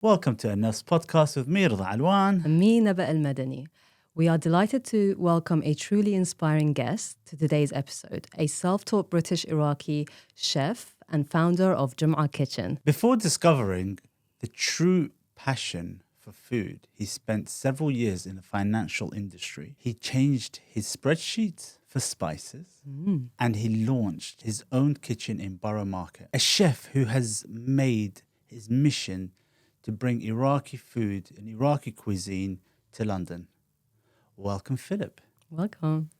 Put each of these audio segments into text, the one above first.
Welcome to another podcast with me, Rida Alwan. And me, Naba Madani. We are delighted to welcome a truly inspiring guest to today's episode, a self-taught British Iraqi chef and founder of Juma Kitchen. Before discovering the true passion for food, he spent several years in the financial industry. He changed his spreadsheets for spices and he launched his own kitchen in Borough Market. A chef who has made his mission to bring Iraqi food and Iraqi cuisine to London. Welcome, Philip. Welcome.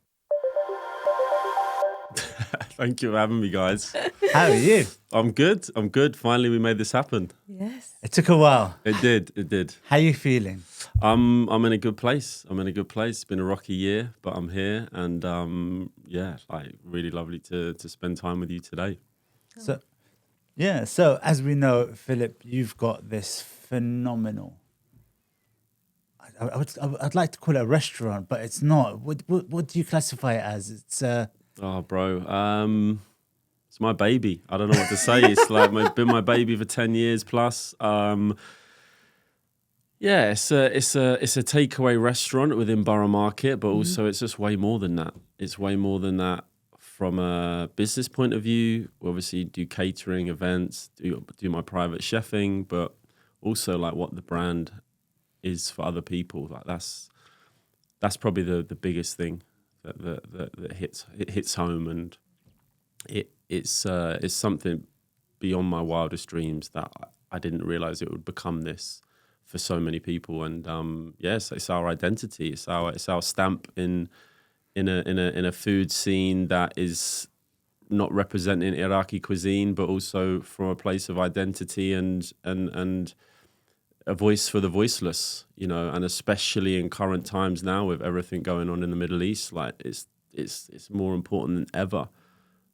Thank you for having me, guys. How are you? I'm good. Finally, we made this happen. Yes. It took a while. It did. How are you feeling? I'm in a good place. It's been a rocky year, but I'm here, and really lovely to spend time with you today. So as we know, Philip, you've got this phenomenal, I'd like to call it a restaurant, but it's not. What do you classify it as? It's Oh, bro, it's my baby. I don't know what to say. It's like been my baby for 10 years plus. It's a takeaway restaurant within Borough Market, but also it's just way more than that. It's way more than that. From a business point of view, we obviously do catering, events, do my private chefing, but also like what the brand is for other people. Like that's probably the biggest thing that hits home, and it's something beyond my wildest dreams that I didn't realize it would become this for so many people. And yes, it's our identity. It's our stamp in a food scene that is not representing Iraqi cuisine, but also from a place of identity and a voice for the voiceless, and especially in current times now with everything going on in the Middle East, like it's more important than ever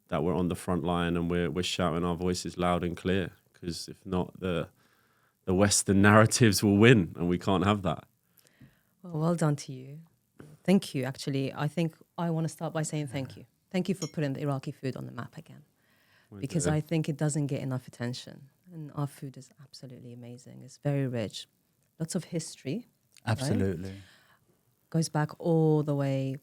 that we're on the front line and we're shouting our voices loud and clear, because if not, the Western narratives will win, and we can't have that. Well done to you. Thank you, actually. I think I want to start by saying thank you. Thank you for putting the Iraqi food on the map again, because I think it doesn't get enough attention. And our food is absolutely amazing. It's very rich. Lots of history. absolutely. Right? Goes back all the way,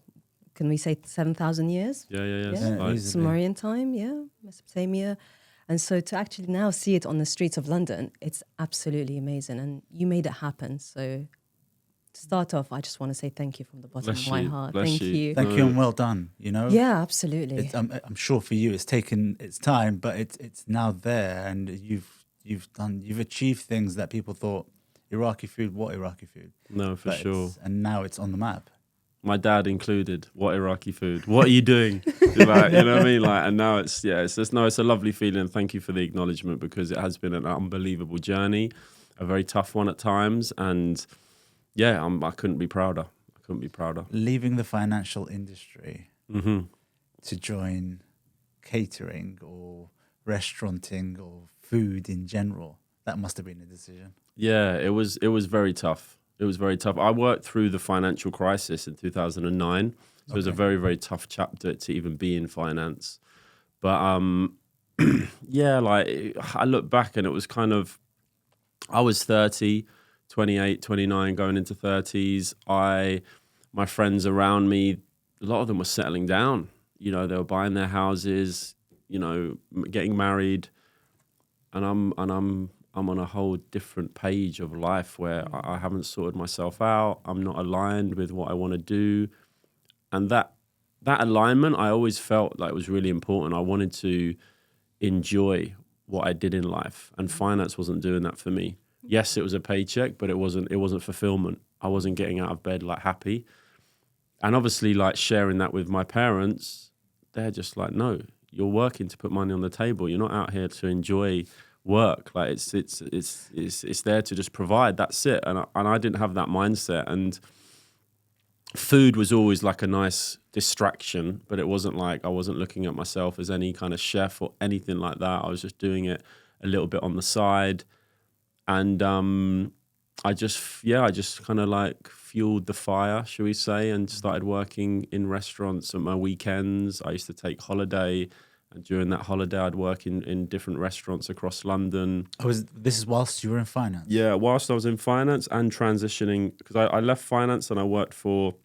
can we say 7,000 years? Yeah. Easily. Sumerian time, Mesopotamia. And so to actually now see it on the streets of London, it's absolutely amazing. And you made it happen. So to start off, I just want to say thank you from the bottom of my heart. Thank you. Thank you and well done. Yeah, absolutely. I'm sure for you it's taken its time, but it's now there, and you've achieved things that people thought Iraqi food. What Iraqi food? No, for sure. And now it's on the map. My dad included. What Iraqi food? What are you doing? Like, you know what I mean? Like, and now it's a lovely feeling. Thank you for the acknowledgement, because it has been an unbelievable journey, a very tough one at times, and I couldn't be prouder. Leaving the financial industry to join catering or restauranting or food in general, that must have been a decision. Yeah, it was very tough. I worked through the financial crisis in 2009. So it was a very, very tough chapter to even be in finance. But I look back and it was kind of, I was 30, 28, 29, going into 30s. My friends around me, a lot of them were settling down. They were buying their houses, getting married. And I'm on a whole different page of life where I haven't sorted myself out. I'm not aligned with what I want to do. And that alignment, I always felt like was really important. I wanted to enjoy what I did in life, and finance wasn't doing that for me. Yes, it was a paycheck, but it wasn't fulfillment. I wasn't getting out of bed like happy. And obviously, like sharing that with my parents, they're just like, no, you're working to put money on the table. You're not out here to enjoy work. Like it's there to just provide. That's it. And I didn't have that mindset. And food was always like a nice distraction, but it wasn't like I wasn't looking at myself as any kind of chef or anything like that. I was just doing it a little bit on the side. And I just kind of like fueled the fire, shall we say, and started working in restaurants on my weekends. I used to take holiday And during that holiday, I'd work in different restaurants across London. This is whilst you were in finance? Yeah, whilst I was in finance and transitioning, because I left finance and I worked for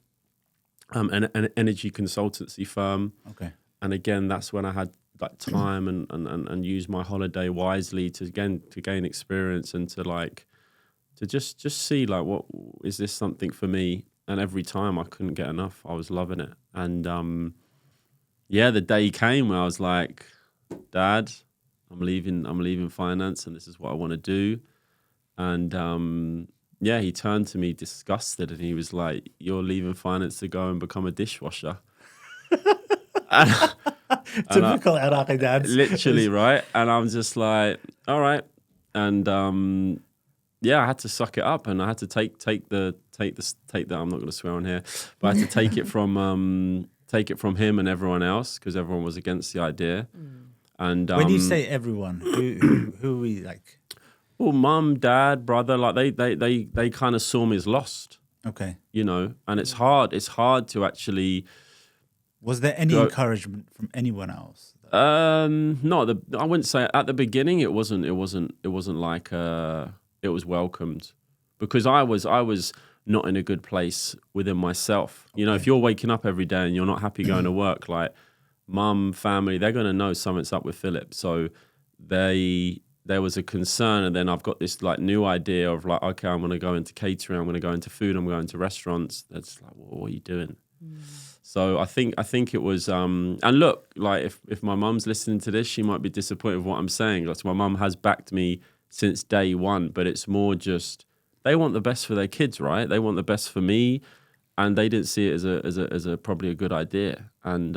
an energy consultancy firm. Okay. And again, that's when I had like time and use my holiday wisely to gain experience and to just see like, what is this something for me? And every time I couldn't get enough. I was loving it. And the day came where I was like, Dad, I'm leaving finance and this is what I want to do. And he turned to me disgusted and he was like, you're leaving finance to go and become a dishwasher. Typical Iraqi dads. Literally, right? And I'm just like, all right. And I had to suck it up and I had to take the I'm not going to swear on here, but I had to take it from him and everyone else because everyone was against the idea. And when you say everyone, who are we like? Well, mum, dad, brother, like they kind of saw me as lost. Okay. You know, and it's hard to actually. Was there any encouragement from anyone else? No, I wouldn't say at the beginning it wasn't like it was welcomed because I was not in a good place within myself. You know, if you're waking up every day and you're not happy going to work, like mum, family, they're going to know something's up with Philip. So there was a concern, and then I've got this like new idea of like, okay, I'm going to go into catering, I'm going to go into food, I'm going to restaurants. That's like, well, what are you doing? So I think it was, and look, like if my mum's listening to this, she might be disappointed with what I'm saying. Like, my mum has backed me since day one, but it's more just they want the best for their kids, right? They want the best for me, and they didn't see it as a probably a good idea. And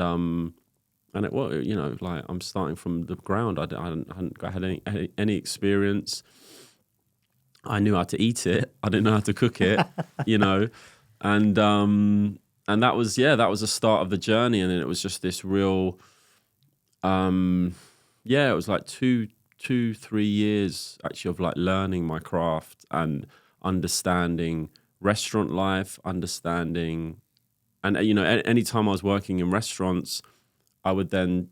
it was, you know, like I'm starting from the ground. I hadn't had any experience. I knew how to eat it. I didn't know how to cook it, you know, and that was the start of the journey. And then it was just this real, it was like 2-3 years actually of like learning my craft and understanding restaurant life, understanding, and you know, anytime I was working in restaurants, I would then,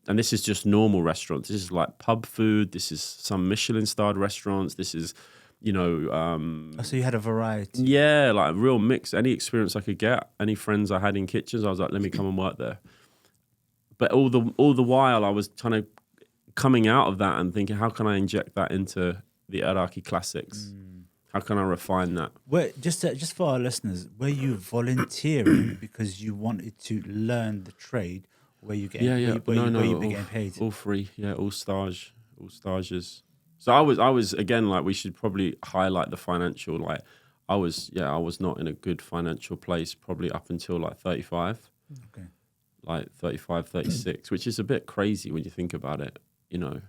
and this is just normal restaurants. This is like pub food. This is some Michelin-starred restaurants. This is, you know. So you had a variety. Yeah, like a real mix. Any experience I could get, any friends I had in kitchens, I was like, let me come and work there. But all the while, I was kind of coming out of that and thinking, how can I inject that into the Iraqi classics? How can I refine that? Just for our listeners, were you volunteering because you wanted to learn the trade? Where you getting? Where you getting paid? All free, all stages. So I was again, like, we should probably highlight the financial. Like, I was not in a good financial place probably up until like 35. Okay. Like 35, 36, which is a bit crazy when you think about it, you know.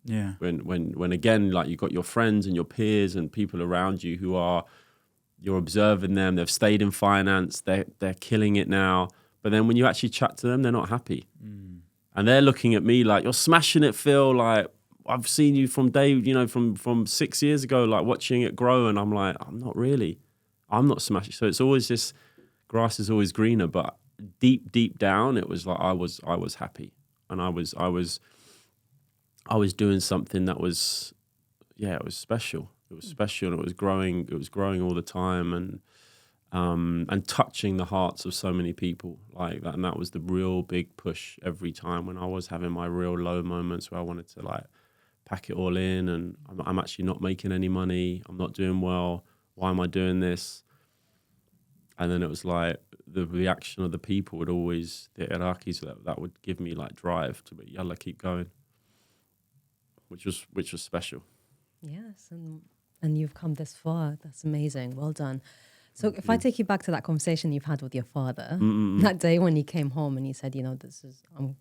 Yeah. When again, like, you've got your friends and your peers and people around you you're observing them, they've stayed in finance, they're killing it now. But then when you actually chat to them, they're not happy. And they're looking at me like, you're smashing it, Phil. Like, I've seen you from day, you know, from 6 years ago, like watching it grow. And I'm like, I'm not really. I'm not smashing. So it's always this, grass is always greener. But deep down, it was like I was happy. And I was doing something that was, it was special. It was special and it was growing all the time. And touching the hearts of so many people like that. And that was the real big push every time when I was having my real low moments where I wanted to like pack it all in and I'm actually not making any money. I'm not doing well. Why am I doing this? And then it was like the reaction of the people would always, the Iraqis, that would give me like drive to be, yalla, keep going, which was special. Yes. And you've come this far. That's amazing. Well done. So if I take you back to that conversation you've had with your father, that day when you came home and you said, you know, I'm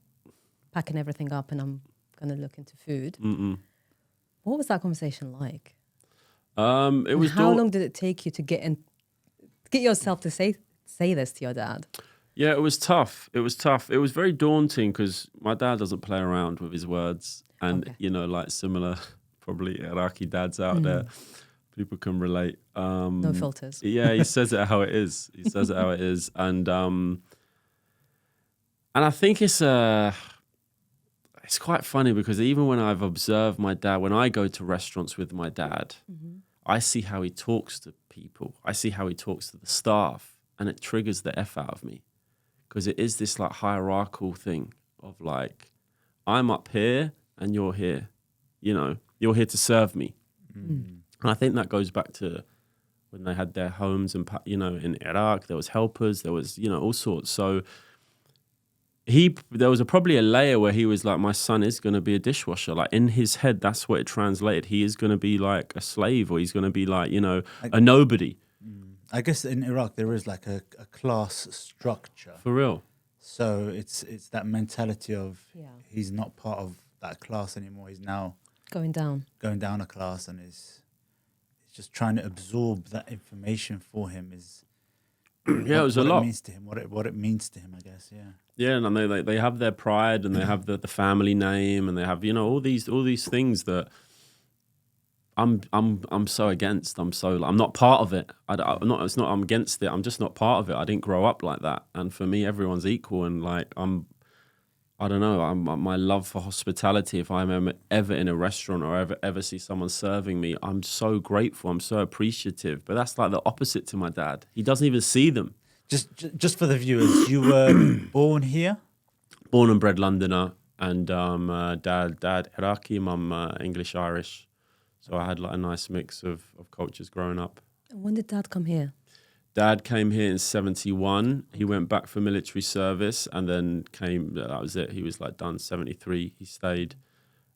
packing everything up and I'm going to look into food. What was that conversation like? It was. How long did it take you to get yourself to say this to your dad? Yeah, it was tough. It was very daunting because my dad doesn't play around with his words. And, you know, like similar probably Iraqi dads out there. People can relate. No filters. Yeah, he says it how it is. And I think it's it's quite funny because even when I've observed my dad, when I go to restaurants with my dad, I see how he talks to people. I see how he talks to the staff, and it triggers the F out of me because it is this like hierarchical thing of like, I'm up here and you're here, you know, you're here to serve me. And I think that goes back to when they had their homes and, you know, in Iraq, there was helpers, there was, you know, all sorts. So there was probably a layer where he was like, my son is going to be a dishwasher. Like in his head, that's what it translated. He is going to be like a slave, or he's going to be like, you know, a nobody. I guess in Iraq there is like a class structure. For real. So it's that mentality of he's not part of that class anymore. He's now Going down a class, and is just trying to absorb that information for him. Is Yeah, it was a lot. What it means to him, what it means to him, I guess. Yeah. Yeah, and they have their pride, and they have the family name, and they have, you know, all these things that I'm so against. I'm not part of it. I'm against it. I'm just not part of it. I didn't grow up like that. And for me, everyone's equal. And like I don't know. My love for hospitality. If I'm ever in a restaurant or ever see someone serving me, I'm so grateful. I'm so appreciative. But that's like the opposite to my dad. He doesn't even see them. Just for the viewers, you were born here? Born and bred Londoner, and dad Iraqi, mum English Irish. So I had like a nice mix of cultures growing up. When did Dad come here? Dad came here in 71. He went back for military service and then came. That was it. He was like done 73. He stayed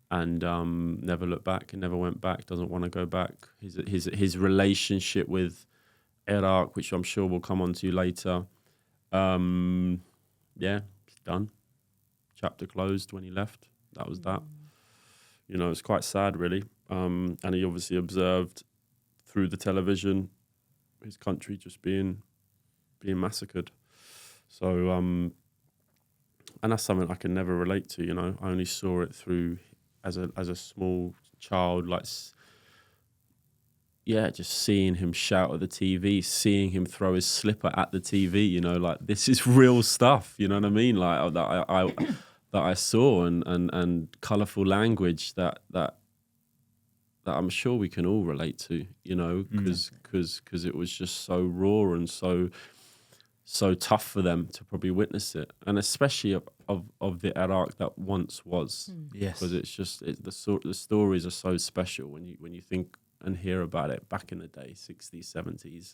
and never looked back and never went back. Doesn't want to go back. His relationship with Iraq, which I'm sure we'll come on to later. Yeah, it's done. Chapter closed when he left. That was that. You know, it's quite sad, really. And he obviously observed through the television his country just being massacred. So, and that's something I can never relate to. You know, I only saw it through as a small child, like. Yeah, just seeing him shout at the TV, seeing him throw his slipper at the TV, you know, like this is real stuff, you know what I mean? Like that I saw and colourful language that I'm sure we can all relate to, you know, because it was just so raw and so tough for them to probably witness it, and especially of the Iraq that once was. Yes, because the stories are so special when you think and hear about it back in the day, 60s, 70s.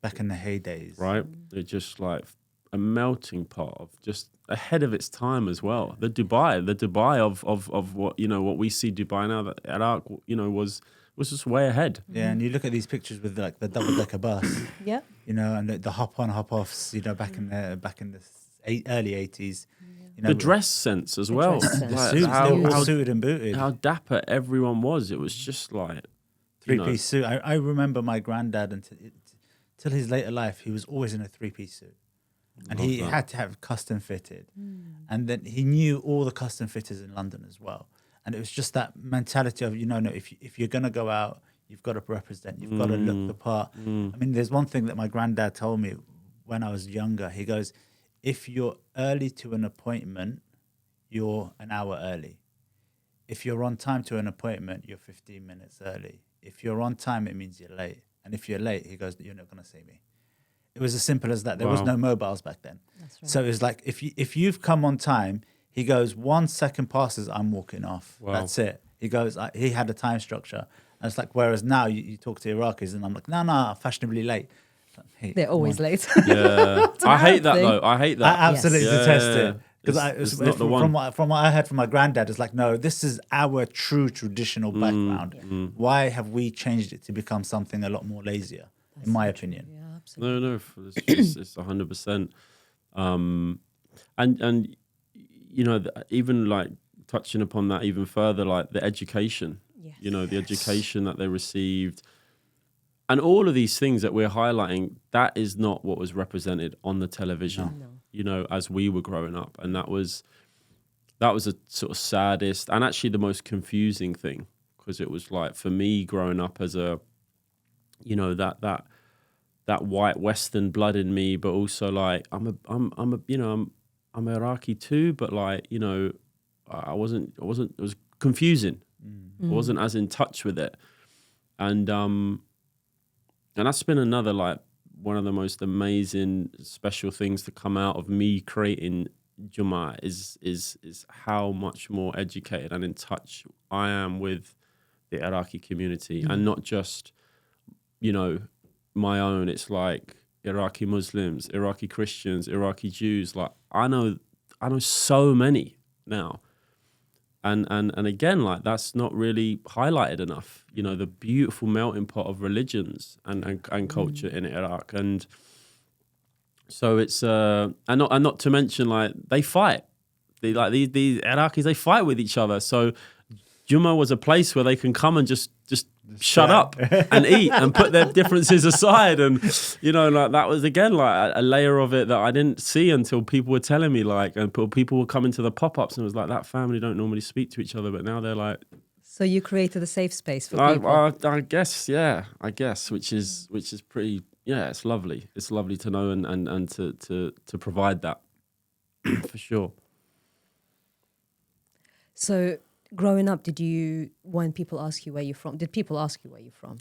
Back in the heydays. Right? They're just like a melting pot of just ahead of its time as well. The Dubai of what, you know, what we see Dubai now, that Iraq, you know, was just way ahead. Yeah, and you look at these pictures with like the double-decker bus. Yeah. You know, and the hop-on, hop-offs, you know, back in the early 80s. You know, the dress sense as well. dress sense. the suits, they were all suited and booted. How dapper everyone was. It was just like... Three-piece suit. I remember my granddad until his later life, he was always in a three-piece suit. And he had to have custom fitted. And then he knew all the custom fitters in London as well. And it was just that mentality of, you know, no, if you're going to go out, you've got to represent, you've got to look the part. I mean, there's one thing that my granddad told me when I was younger. He goes, if you're early to an appointment, you're an hour early. If you're on time to an appointment, you're 15 minutes early. If you're on time, it means you're late. And if you're late, he goes, you're not going to see me. It was as simple as that. There was no mobiles back then. That's right. So it was like, if you've come on time, he goes, 1 second passes, I'm walking off. Wow. That's it. He goes, he had a time structure. And it's like, whereas now you talk to Iraqis and I'm like, no, fashionably late. Like, hey, they're always late. Yeah. I hate that though. I hate that. I absolutely detest it. Because from what I heard from my granddad, it's like, no, this is our true traditional background. Why have we changed it to become something a lot more lazier, in my opinion? Yeah, absolutely. No, it's 100%. And you know, even like touching upon that even further, like the education, you know, the education that they received. And all of these things that we're highlighting, that is not what was represented on the television. No. You know, as we were growing up, and that was a sort of saddest and actually the most confusing thing, because it was like for me growing up as a, you know, that white Western blood in me, but also like I'm Iraqi too, but like, you know, I wasn't. It was confusing. I wasn't as in touch with it, and that's been another like one of the most amazing special things to come out of me creating Juma is how much more educated and in touch I am with the Iraqi community, and not just, you know, my own. It's like Iraqi Muslims, Iraqi Christians, Iraqi Jews. Like I know so many now. And again, like that's not really highlighted enough. You know, the beautiful melting pot of religions and culture in Iraq. And so it's and not to mention like they fight. These Iraqis, they fight with each other. So Juma was a place where they can come and just shut up and eat and put their differences aside. And, you know, like that was, again, like a layer of it that I didn't see until people were telling me, like, and people were coming to the pop-ups and it was like, that family don't normally speak to each other, but now they're like... So you created a safe space for people. I guess, yeah, which is pretty, yeah, it's lovely. It's lovely to know and to provide that for sure. So... Growing up, when people ask you where you're from, did people ask you where you're from?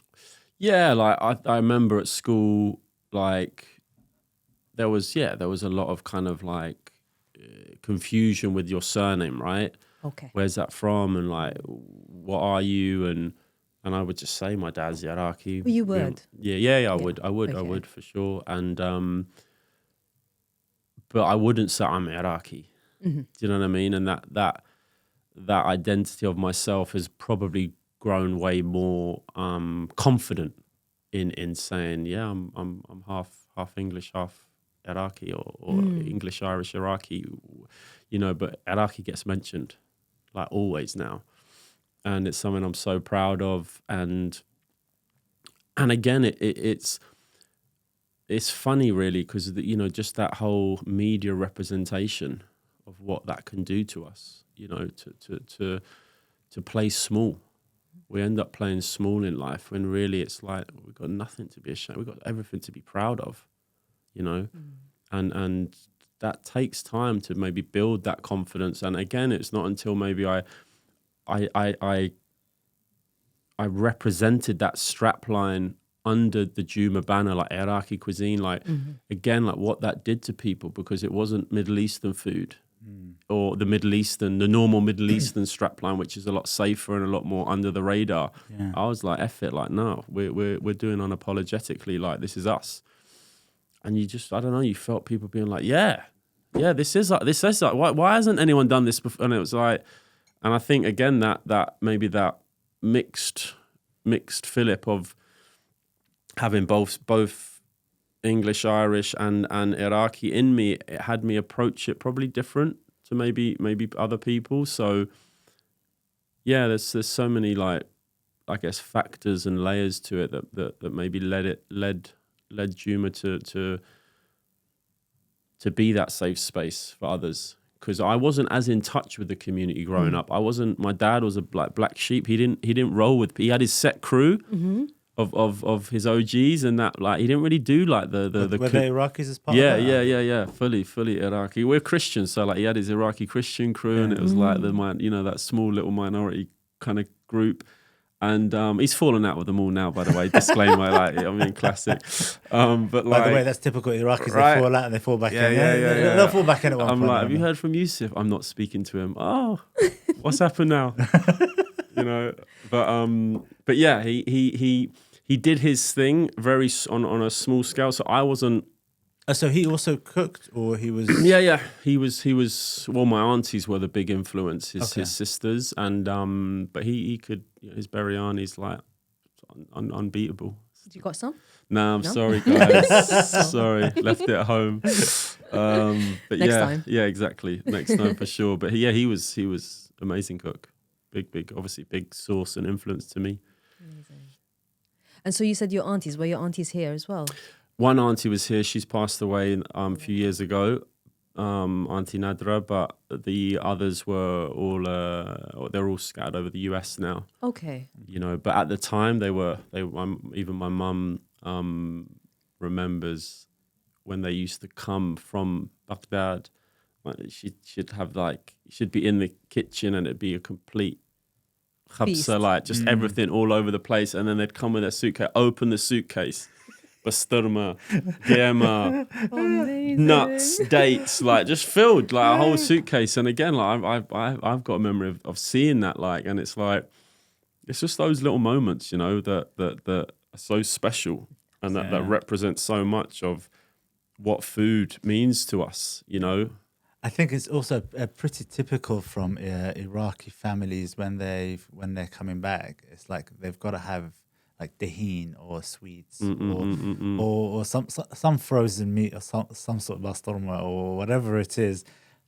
Yeah, like I remember at school, like there was a lot of kind of like confusion with your surname, right? Okay. Where's that from? And like, what are you? And I would just say my dad's Iraqi. Well, you would. I would for sure. And but I wouldn't say I'm Iraqi. Do you know what I mean? And that identity of myself has probably grown way more confident in saying, yeah, I'm half English, half Iraqi, or English, Irish, Iraqi, you know. But Iraqi gets mentioned like always now, and it's something I'm so proud of. And again, it's funny really because you know, just that whole media representation of what that can do to us. You know, to play small. We end up playing small in life when really it's like we've got nothing to be ashamed. We've got everything to be proud of, you know, and that takes time to maybe build that confidence. And again, it's not until maybe I represented that strapline under the Juma banner, like Iraqi cuisine, like again, like what that did to people, because it wasn't Middle Eastern food. Or the normal Middle Eastern strapline, which is a lot safer and a lot more under the radar. Yeah. I was like, F it, like, no, we're doing unapologetically, like, this is us. And you just, I don't know, you felt people being like, yeah, this is like, why hasn't anyone done this before? And it was like, and I think again that maybe that mixed fillip of having both English, Irish, and Iraqi in me, it had me approach it probably different to maybe other people. So yeah, there's so many, like, I guess, factors and layers to it that maybe led Juma to be that safe space for others. Because I wasn't as in touch with the community growing up. My dad was a black sheep. He didn't roll with. He had his set crew. Of his OGs, and that, like, he didn't really do like the were they Iraqis as part of that? Yeah, fully Iraqi. We're Christians, so like he had his Iraqi Christian crew, and it was like that small little minority kind of group. And he's fallen out with them all now, by the way. Disclaimer, like, I mean, classic. But like, by the way, that's typical Iraqis. Right? They fall out and they fall back in. Yeah. They'll fall back in at one point. I'm like, have you heard from Yusuf? I'm not speaking to him. Oh, what's happened now? You know, but yeah, he did his thing very on a small scale. So I wasn't. So he also cooked, or he was? Yeah. He was. Well, my aunties were the big influence. His sisters, and but he could, his biryani's like unbeatable. You got some? No, I'm sorry, guys. Sorry, left it at home. But next time. Yeah, exactly. Next time for sure. But yeah, he was amazing cook. Big, obviously big source and influence to me. Amazing. And so you said your aunties, were your aunties here as well? One auntie was here. She's passed away a few years ago, Auntie Nadra, but the others were all, they're all scattered over the US now. Okay. You know, but at the time even my mum remembers when they used to come from Baghdad. Like she'd be in the kitchen and it'd be a complete Feast. khabsa, like just everything all over the place. And then they'd come with their suitcase, open the suitcase, basturma, gema, Amazing. nuts, dates, like just filled like a whole suitcase. And again, like I've got a memory of seeing that, like, and it's like, it's just those little moments, you know, that are so special and that represent so much of what food means to us, you know. I think it's also pretty typical from Iraqi families when they're coming back. It's like they've got to have like tahine or sweets or some frozen meat or some sort of basturma or whatever it is,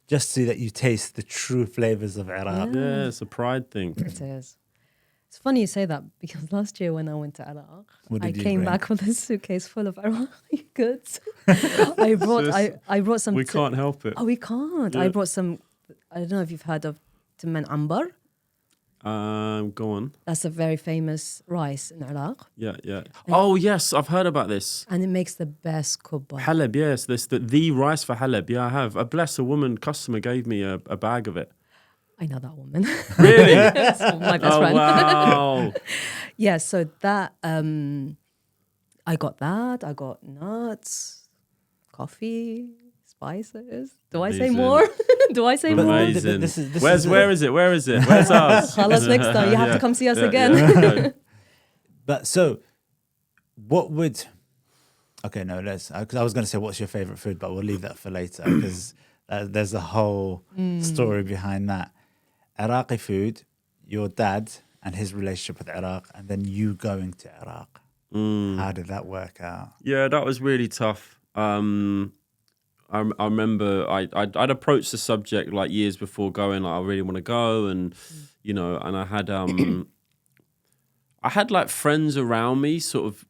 just so that you taste the true flavors of Iraq. Yeah, it's a pride thing. It is. It's funny you say that because last year when I went to Iraq, What I did you came bring? back with a suitcase full of Iraqi goods. I brought some. We can't help it. Oh, we can't. Yeah. I brought some. I don't know if you've heard of Timman Ambar. Go on. That's a very famous rice in Iraq, Yeah. Oh yes, I've heard about this. and it makes the best kubba. Halab, yes. This the rice for Halab. Yeah, I have. A woman customer gave me a bag of it. I know that woman. Really? That's my best friend. Wow. Yeah, so that I got that. I got nuts, coffee, spices. Do I say Amazing. more? Do I say But- more? Amazing. This is- Where is it? Where's ours? Khalas, next time you have to come see us again. Yeah. But so, what would? Okay, no, let's. Because I was going to say, what's your favorite food, but we'll leave that for later because there's a whole story behind that. Iraqi food, your dad and his relationship with Iraq, and then you going to Iraq. How did that work out? Yeah, that was really tough. I remember I'd approached the subject like years before going, like, I really want to go, and you know, and I had like friends around me sort of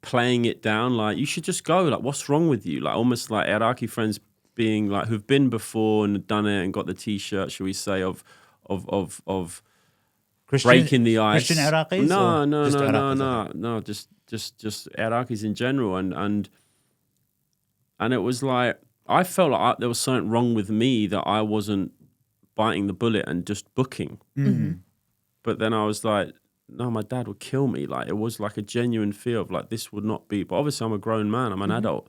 playing it down, like, you should just go, like, what's wrong with you? Like, almost like Iraqi friends being like, who've been before and done it and got the t-shirt, shall we say, of breaking the ice. Christian Iraqis? No, just Iraqis in general, and it was like, I felt like there was something wrong with me that I wasn't biting the bullet and just booking. But then I was like, no, my dad would kill me. Like, it was like a genuine fear of like, this would not be. But obviously, I'm a grown man. I'm an adult.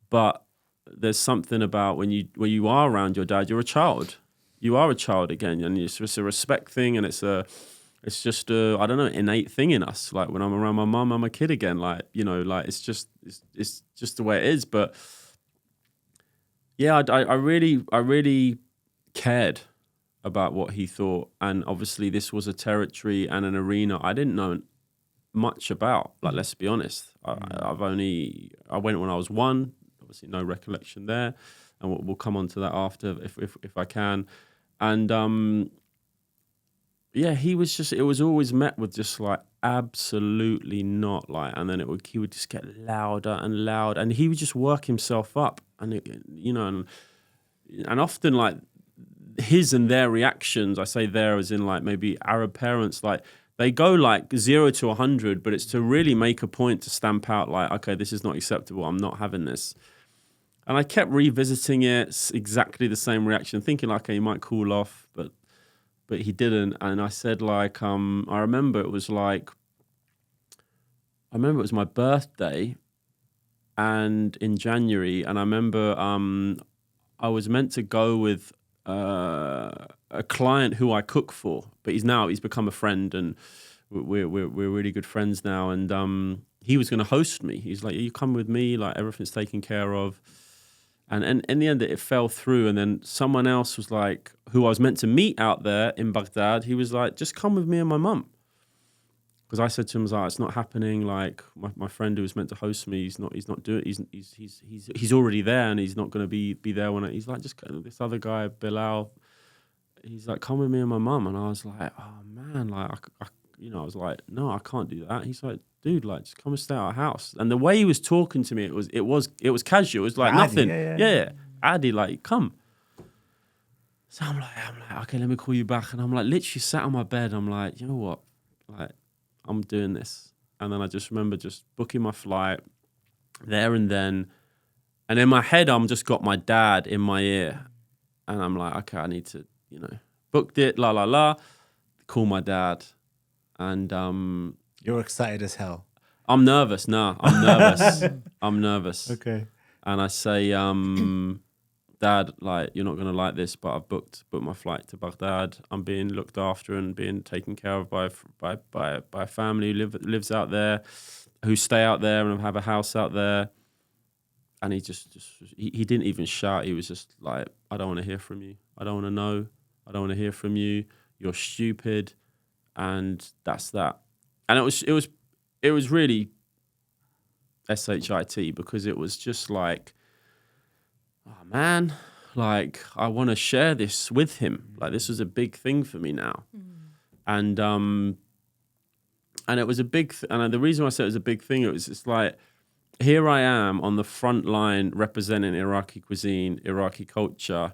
But there's something about when you are around your dad, you're a child. You are a child again, and it's just a respect thing, and it's just a, I don't know, innate thing in us. Like, when I'm around my mum, I'm a kid again. Like, you know, like it's just the way it is. But yeah, I really cared about what he thought, and obviously this was a territory and an arena I didn't know much about. Like, let's be honest, I went when I was 1. Obviously, no recollection there, and we'll come on to that after if I can. And yeah, he was just. It was always met with just like absolutely not, like, and then he would just get louder and louder, and he would just work himself up, and and often like his and their reactions. I say there as in like maybe Arab parents, like, they go like 0 to 100, but it's to really make a point to stamp out like, okay, this is not acceptable. I'm not having this. And I kept revisiting it, exactly the same reaction, thinking like, okay, he might cool off, but he didn't. And I said like, I remember it was my birthday, and in January, and I remember I was meant to go with a client who I cook for, but he's become a friend, and we're really good friends now. And he was going to host me. He's like, you come with me, like, everything's taken care of. And in the end, it fell through. And then someone else was like, who I was meant to meet out there in Baghdad, he was like, just come with me and my mum. Because I said to him, like, it's not happening. Like, my friend who was meant to host me, he's not doing it. He's already there, and he's not going to be there when he's like, just this other guy, Bilal. He's like, come with me and my mum. And I was like, oh man, like, I was like, no, I can't do that. He's like, dude, like, just come and stay at our house. And the way he was talking to me, it was casual. It was like nothing. Yeah. Adi, like, come. So I'm like, okay, let me call you back. And I'm like, literally sat on my bed. I'm like, you know what? Like, I'm doing this. And then I just remember just booking my flight there and then. And in my head, I'm just got my dad in my ear. And I'm like, okay, I need to, booked it, la, la, la. Call my dad. And You're excited as hell. I'm nervous. Nah, I'm nervous. I'm nervous. Okay. And I say, Dad, like, you're not going to like this, but I've booked my flight to Baghdad. I'm being looked after and being taken care of by a family who lives out there, who stay out there and have a house out there. And he he didn't even shout. He was just like, I don't want to hear from you. I don't want to know. I don't want to hear from you. You're stupid. And that's that. And it was really SHIT, because it was just like, oh man, like I want to share this with him. Like this was a big thing for me now. And it was a big and the reason why I said it was a big thing, it's like, here I am on the front line representing Iraqi cuisine, Iraqi culture.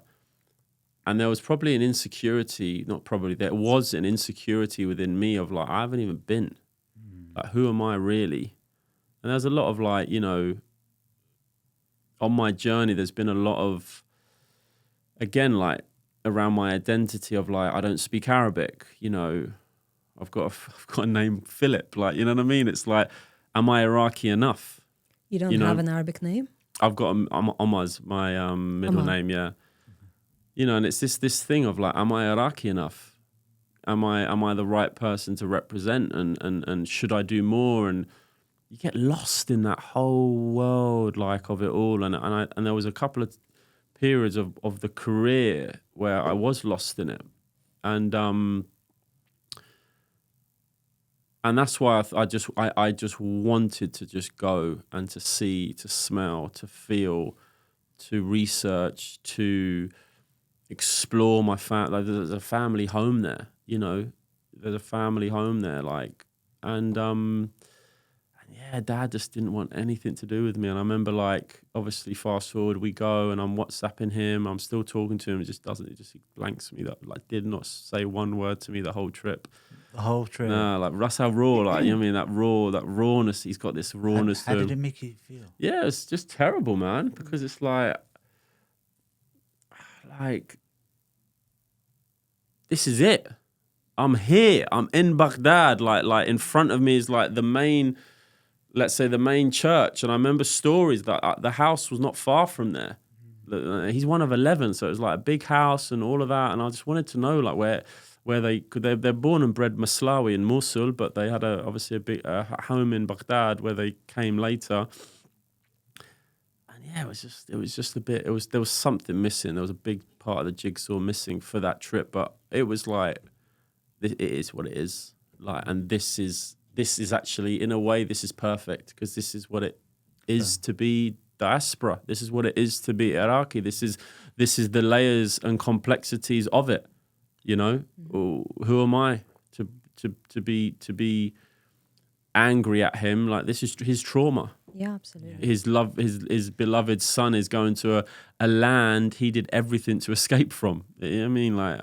And there was probably an insecurity, not probably, there was an insecurity within me of like, I haven't even been. Like, who am I really? And there's a lot of like, on my journey, there's been a lot of, again, like around my identity of like, I don't speak Arabic, I've got a name, Philip, like, you know what I mean? It's like, am I Iraqi enough? You don't have an Arabic name? I've got Omar's my middle name, yeah. And it's this thing of like, am I Iraqi enough? Am I the right person to represent? And should I do more? And you get lost in that whole world, like, of it all. And there was a couple of periods of the career where I was lost in it. And that's why I just wanted to just go and to see, to smell, to feel, to research, to explore my family. Like, there's a family home there, there's a family home there, like, and yeah, Dad just didn't want anything to do with me. And I remember, like, obviously fast forward, we go and I'm WhatsApping him, I'm still talking to him, he blanks me, that like did not say one word to me the whole trip. The whole trip? Nah, like that's how raw, like, you know what I mean, that rawness, he's got this rawness How to him. did it make you feel? Yeah, it's just terrible, man, because it's like, this is it. I'm here. I'm in Baghdad. Like in front of me is like the main, let's say the main church. And I remember stories that the house was not far from there. He's one of 11, so it was like a big house and all of that. And I just wanted to know like where they're born and bred Maslawi in Mosul, but they had obviously a big home in Baghdad where they came later. Yeah, it was just a bit. There was something missing. There was a big part of the jigsaw missing for that trip. But it was like, it is what it is. Like, and this is actually, in a way, this is perfect, because this is what it is to be diaspora. This is what it is to be Iraqi. This is the layers and complexities of it. Who am I to be angry at him? Like, this is his trauma. Yeah, absolutely. His beloved son is going to a land he did everything to escape from. You know what I mean? Like,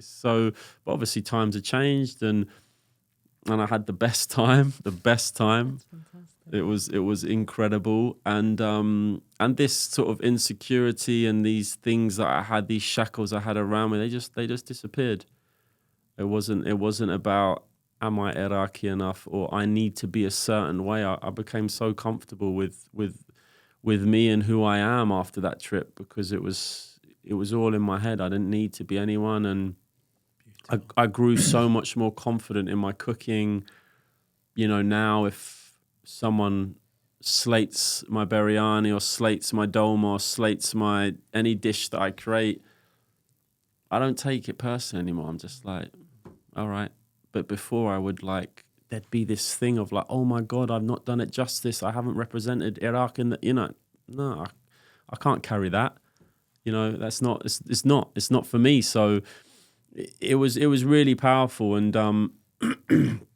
so, but obviously times have changed, and I had the best time. That's fantastic. It was incredible, and this sort of insecurity and these things that I had, these shackles I had around me, they just disappeared. It wasn't about, am I Iraqi enough, or I need to be a certain way. I became so comfortable with me and who I am after that trip, because it was all in my head. I didn't need to be anyone, and I grew so much more confident in my cooking. Now if someone slates my biryani or slates my dolma or slates any dish that I create, I don't take it personally anymore. I'm just like, all right. But before, I would like, there'd be this thing of like, oh my God, I've not done it justice. I haven't represented Iraq in the, no, I can't carry that. That's not, it's not for me. So it was really powerful. And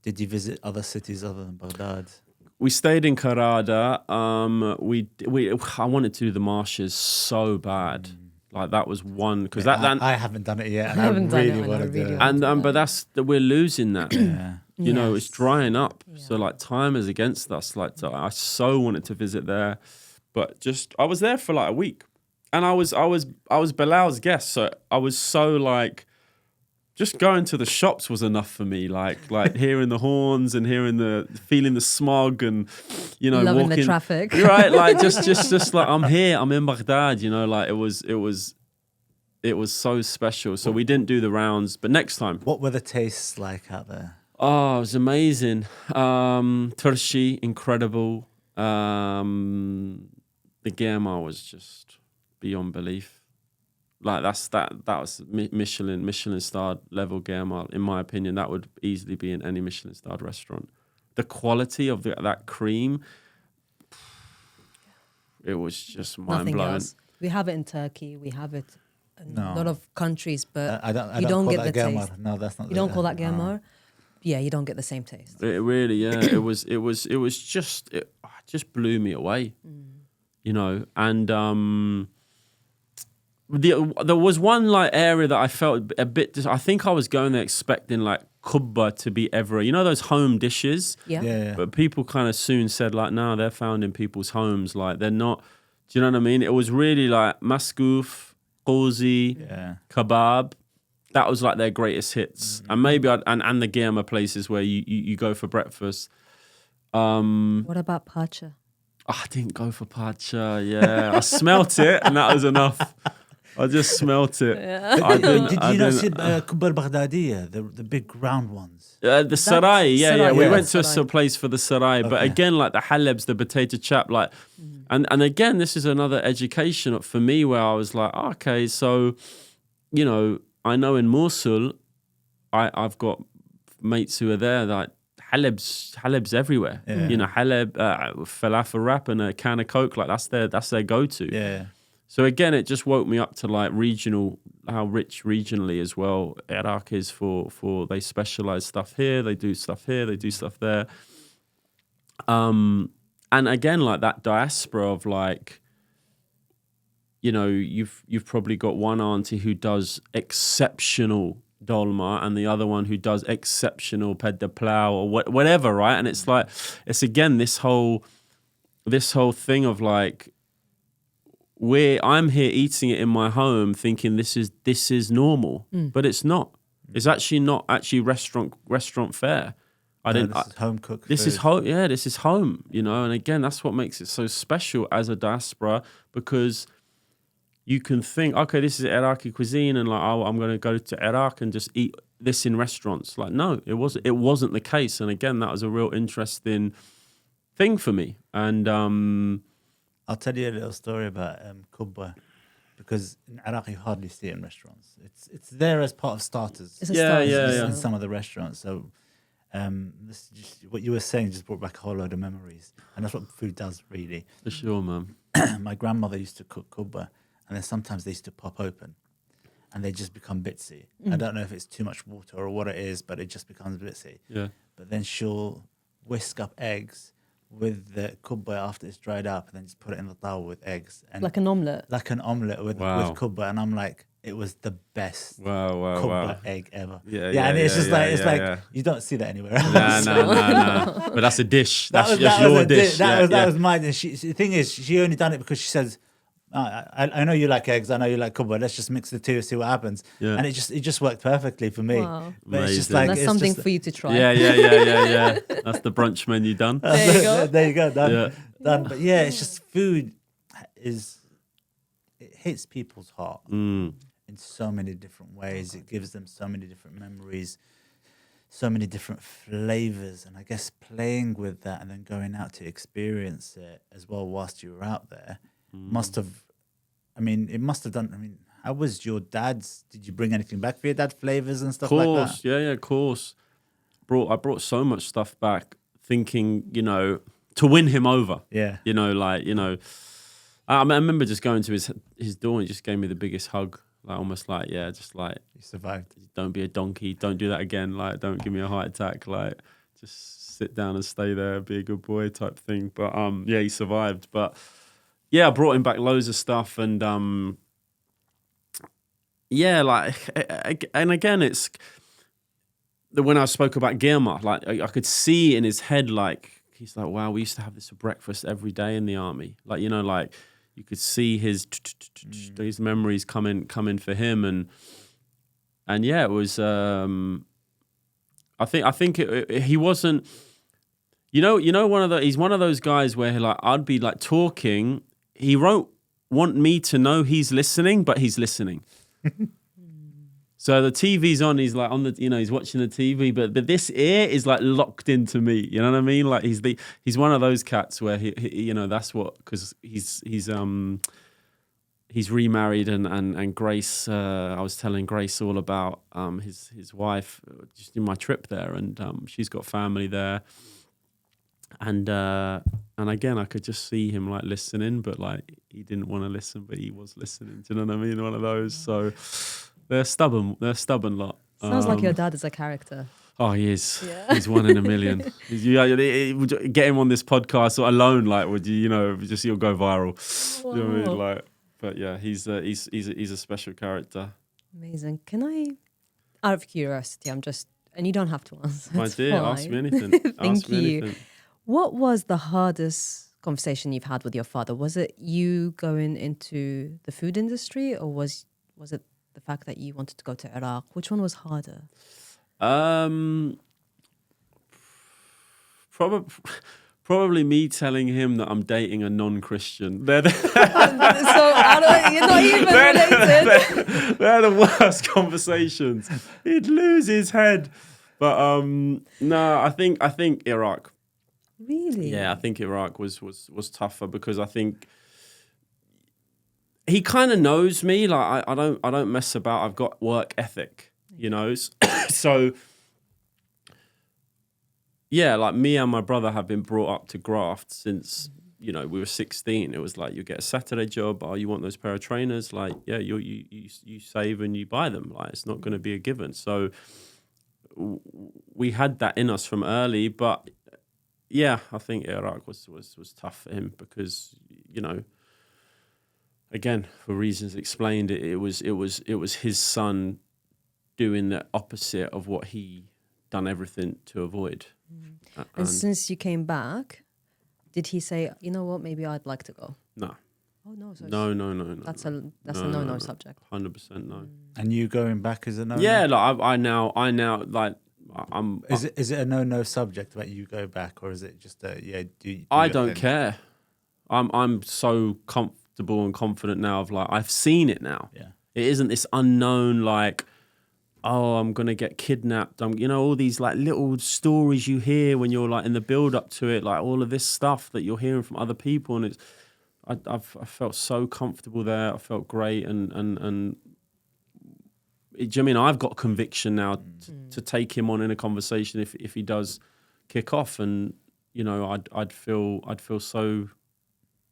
did you visit other cities other than Baghdad? We stayed in Karada. I wanted to do the marshes so bad. Like, that was one, because I haven't done it yet, and I really want to do it. And but we're losing that. Yeah. It's drying up. Yeah. So like, time is against us. Like, I so wanted to visit there, but I was there for like a week, and I was Bilal's guest, so I was so like, just going to the shops was enough for me. Like hearing the horns and feeling the smog, and Loving walking the traffic. You're right, like just like I'm here, I'm in Baghdad. Like it was so special. So we didn't do the rounds, but next time. What were the tastes like out there? Oh, it was amazing. Turshi, incredible. The Germa was just beyond belief. Like that was Michelin starred level Germa. In my opinion, that would easily be in any Michelin starred restaurant. The quality of that cream, it was just mind blowing. Else. We have it in Turkey. We have it in a lot of countries, but I don't you don't call get that the Germar. taste. No, that's not. You don't call that Germar. Yeah, you don't get the same taste. It really, yeah. it just blew me away. And there was one like area that I felt a bit. I think I was going there expecting like kubba to be everywhere. Those home dishes. Yeah. But people kind of soon said like, no, they're found in people's homes. Like they're not. Do you know what I mean? It was really like maskoof, qozi, kebab. That was like their greatest hits. And maybe and the Germa places where you go for breakfast. What about pacha? I didn't go for pacha. Yeah, I smelt it, and that was enough. I just smelt it. Yeah. Did you not see Kubba Baghdadiya, the big round ones? The sarai, yeah. We went to sarai. a place for the sarai, but again, like the halebs, the potato chap, like, and again, this is another education for me where I was like, okay, so, I know in Mosul, I've got mates who are there, like halebs everywhere. Yeah. Haleb, falafel wrap and a can of Coke, like that's their go-to. Yeah. So again, it just woke me up to like how rich regionally as well Iraq is for they specialize stuff here, they do stuff here, they do stuff there. And again, like that diaspora of like, you've probably got one auntie who does exceptional dolma and the other one who does exceptional ped de plow or whatever, right? And it's like, it's again this whole thing of like, I'm here eating it in my home thinking this is normal, but it's not. It's actually not restaurant fare. This is home cooked. This is home. Yeah, this is home. And again, that's what makes it so special as a diaspora, because you can think, okay, this is Iraqi cuisine, and like, oh, I'm going to go to Iraq and just eat this in restaurants. Like, no, it wasn't the case. And again, that was a real interesting thing for me. And I'll tell you a little story about kubba, because in Iraq you hardly see it in restaurants. It's there as part of starters. It's a starters. In some of the restaurants. So this just, what you were saying just brought back a whole load of memories, and that's what food does, really. For sure, man. My grandmother used to cook kubba, and then sometimes they used to pop open, and they just become bitsy. I don't know if it's too much water or what it is, but it just becomes bitsy. Yeah. But then she'll whisk up eggs with the kubba after it's dried up, and then just put it in the towel with eggs. And Like an omelette. Like an omelette with kubba. And I'm like, it was the best kubba egg ever. Yeah, and it's just like you don't see that anywhere else. No. But that's a dish. That's that your was dish. That was mine. And the thing is, she only done it because she says, I know you like eggs, I know you like kubba, let's just mix the two, see what happens. Yeah. And it just worked perfectly for me. Wow. But it's just like, that's something for you to try. Yeah. That's the brunch menu done. There you go. There you go, done. But yeah, it's just food it hits people's heart in so many different ways. It gives them so many different memories, so many different flavors. And I guess playing with that and then going out to experience it as well whilst you were out there must have done. How was your dad's? Did you bring anything back for your dad? Flavors and stuff like that? Of course. I brought so much stuff back, thinking, to win him over. Yeah. I remember just going to his door and he just gave me the biggest hug, like almost like, just like, you survived. Don't be a donkey. Don't do that again. Like, don't give me a heart attack. Like, just sit down and stay there, be a good boy type thing. But he survived. But yeah, I brought him back loads of stuff, and and again, it's when I spoke about Girma, like I could see in his head, like he's like, wow, we used to have this for breakfast every day in the army. Like, you could see these memories coming for him, and yeah, it was. I think he wasn't. He's one of those guys where I'd be like talking. He won't want me to know he's listening, but he's listening. So the TV's on. He's like on the, he's watching the TV, but this ear is like locked into me. You know what I mean? Like he's one of those cats where he that's what, because he's remarried and Grace. I was telling Grace all about his wife just in my trip there, and she's got family there. And again, I could just see him like listening, but like he didn't want to listen, but he was listening. Do you know what I mean? One of those. So they're stubborn. They're stubborn lot. Sounds like your dad is a character. Oh, he is. Yeah. He's one in a million. Get him on this podcast alone, like, would you, just you'll go viral. Wow. You know what I mean? Like, but yeah, he's a special character. Amazing. Can I, out of curiosity, and you don't have to answer. My dear, fine. ask me anything. Thank you. What was the hardest conversation you've had with your father? Was it you going into the food industry, or was it the fact that you wanted to go to Iraq? Which one was harder? Probably me telling him that I'm dating a non-Christian. You're not even related. They're the worst conversations. He'd lose his head. But no, I think Iraq. Really? Yeah, I think Iraq was tougher, because I think he kind of knows me. Like I don't mess about. I've got work ethic, So yeah, like me and my brother have been brought up to graft since we were 16. It was like, you get a Saturday job. Oh, you want those pair of trainers? Like, yeah, you save and you buy them. Like, it's not going to be a given. So we had that in us from early, but. Yeah, I think Iraq was tough for him because, again, for reasons explained, it was his son doing the opposite of what he done everything to avoid. And since you came back, did he say, you know what, maybe I'd like to go? No. Oh no! So No. That's a no subject. 100% no. And you going back as a no? Yeah, like I now like. Is it a no subject that you go back, or is it just a I don't care. I'm so comfortable and confident now of like I've seen it now. Yeah. It isn't this unknown like, oh, I'm gonna get kidnapped. All these like little stories you hear when you're like in the build up to it, like all of this stuff that you're hearing from other people, and I felt so comfortable there. I felt great, and do you know what I mean? I've got conviction now to take him on in a conversation if he does kick off, and I'd feel so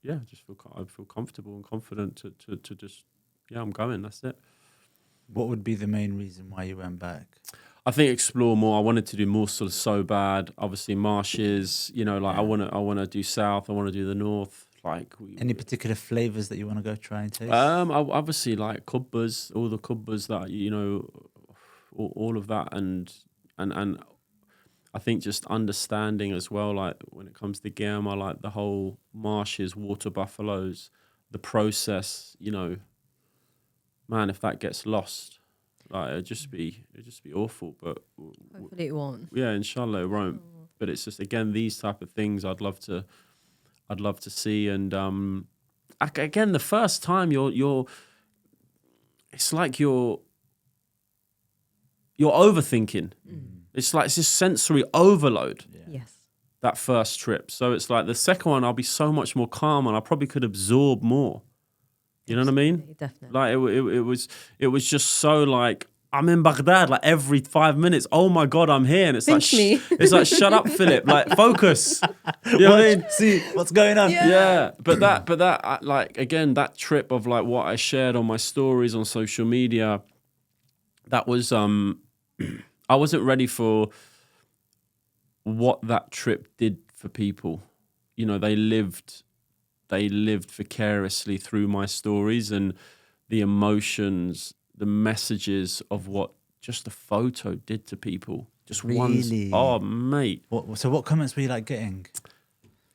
I'd feel comfortable and confident to just I'm going. That's it. What would be the main reason why you went back? I think explore more. I wanted to do Mosul so bad. Obviously marshes. I want to do south. I want to do the north. Like any particular flavors that you want to go try and taste? Obviously like kubbas, all the kubbas that all of that, and I think just understanding as well. Like when it comes to game, I like the whole marshes, water buffaloes, the process. Man, if that gets lost, like it'd just be awful. But hopefully it won't. Yeah, inshallah it won't. But it's just again these type of things I'd love to see, and again, the first time it's like you're overthinking. It's like it's just sensory overload. Yeah. Yes. That first trip, so it's like the second one I'll be so much more calm, and I probably could absorb more. You know what I mean? Definitely. Like it was just so like. I'm in Baghdad like every 5 minutes. Oh my God, I'm here. And it's Pinch me. It's like, shut up, Philip. Like, focus. You know what I mean? See what's going on. Yeah. But that, like, again, that trip of like what I shared on my stories on social media, that was, I wasn't ready for what that trip did for people. They lived vicariously through my stories and the emotions, the messages of what just a photo did to people. Just really? Oh, mate. So what comments were you like getting?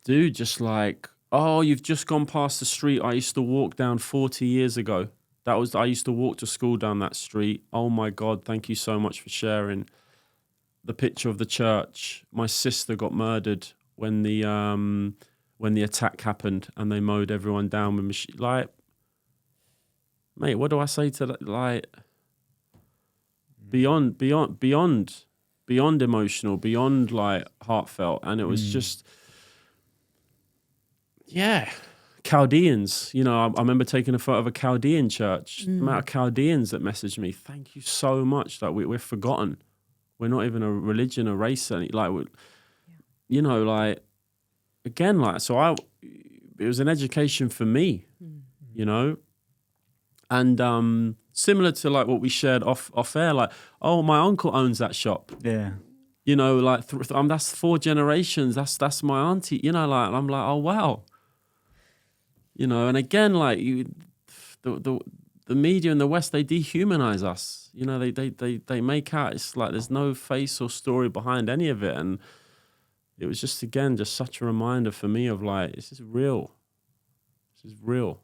Dude, just like, oh, you've just gone past the street I used to walk down 40 years ago. I used to walk to school down that street. Oh my God, thank you so much for sharing the picture of the church. My sister got murdered when the attack happened and they mowed everyone down with machine. Like, mate, what do I say to that? Like, beyond emotional, beyond like heartfelt, and it was just, yeah. Chaldeans, you know, I remember taking a photo of a Chaldean church. The amount of Chaldeans that messaged me, thank you so much. Like we're forgotten. We're not even a religion, a race, you know, like again, like it was an education for me, you know, and similar to like what we shared off air, like, oh, my uncle owns that shop. Yeah. You know, like that's 4 generations. That's my auntie. You know, like I'm like, oh wow. You know, and again, like the media in the West, they dehumanize us. You know, they make out it's like there's no face or story behind any of it, and it was just again just such a reminder for me of like this is real. This is real.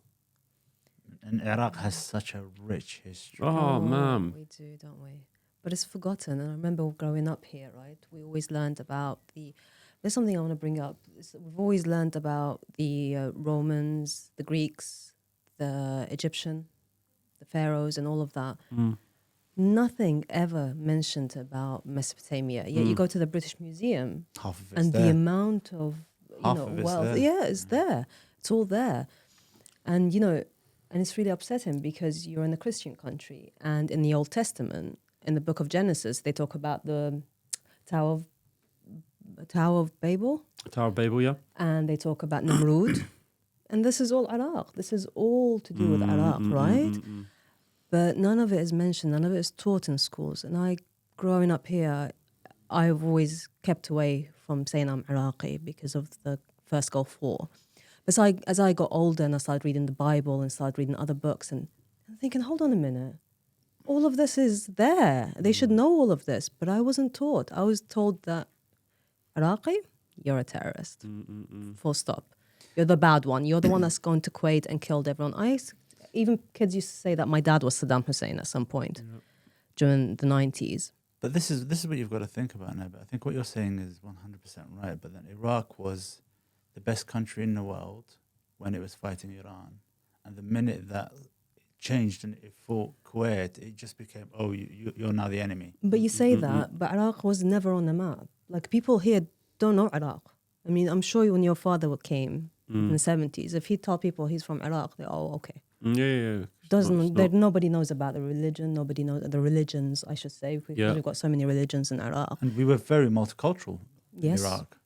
And Iraq has such a rich history. Oh man, we do, don't we? But it's forgotten. And I remember growing up here, right? We always learned about there's something I want to bring up. We've always learned about the Romans, the Greeks, the Egyptian, the pharaohs, and all of that. Nothing ever mentioned about Mesopotamia. Yet you go to the British Museum, Half of it's and there. the amount of Half of it's wealth, there. yeah, it's there. It's all there, and and it's really upsetting because you're in a Christian country, and in the Old Testament, in the Book of Genesis, they talk about the Tower of Babel. Tower of Babel, yeah. And they talk about Nimrud. And this is all Iraq. This is all to do with Iraq, right? But none of it is mentioned. None of it is taught in schools. And growing up here, I've always kept away from saying I'm Iraqi because of the First Gulf War. But as I got older and I started reading the Bible and started reading other books and thinking, hold on a minute. All of this is there. They should know all of this. But I wasn't taught. I was told that Iraqi, you're a terrorist. Full stop. You're the bad one. You're the one that's gone to Kuwait and killed everyone. Even kids used to say that my dad was Saddam Hussein at some point during the 90s. But this is what you've got to think about, Naba. I think what you're saying is 100% right. But then Iraq was the best country in the world when it was fighting Iran. And the minute that it changed and it fought Kuwait, it just became, oh, you're now the enemy. But you say that, but Iraq was never on the map. Like, people here don't know Iraq. I mean, I'm sure when your father came in the 70s, if he told people he's from Iraq, they're, oh, okay. Yeah. Nobody knows about the religion. Nobody knows the religions, I should say, because we've got so many religions in Iraq. And we were very multicultural in Iraq.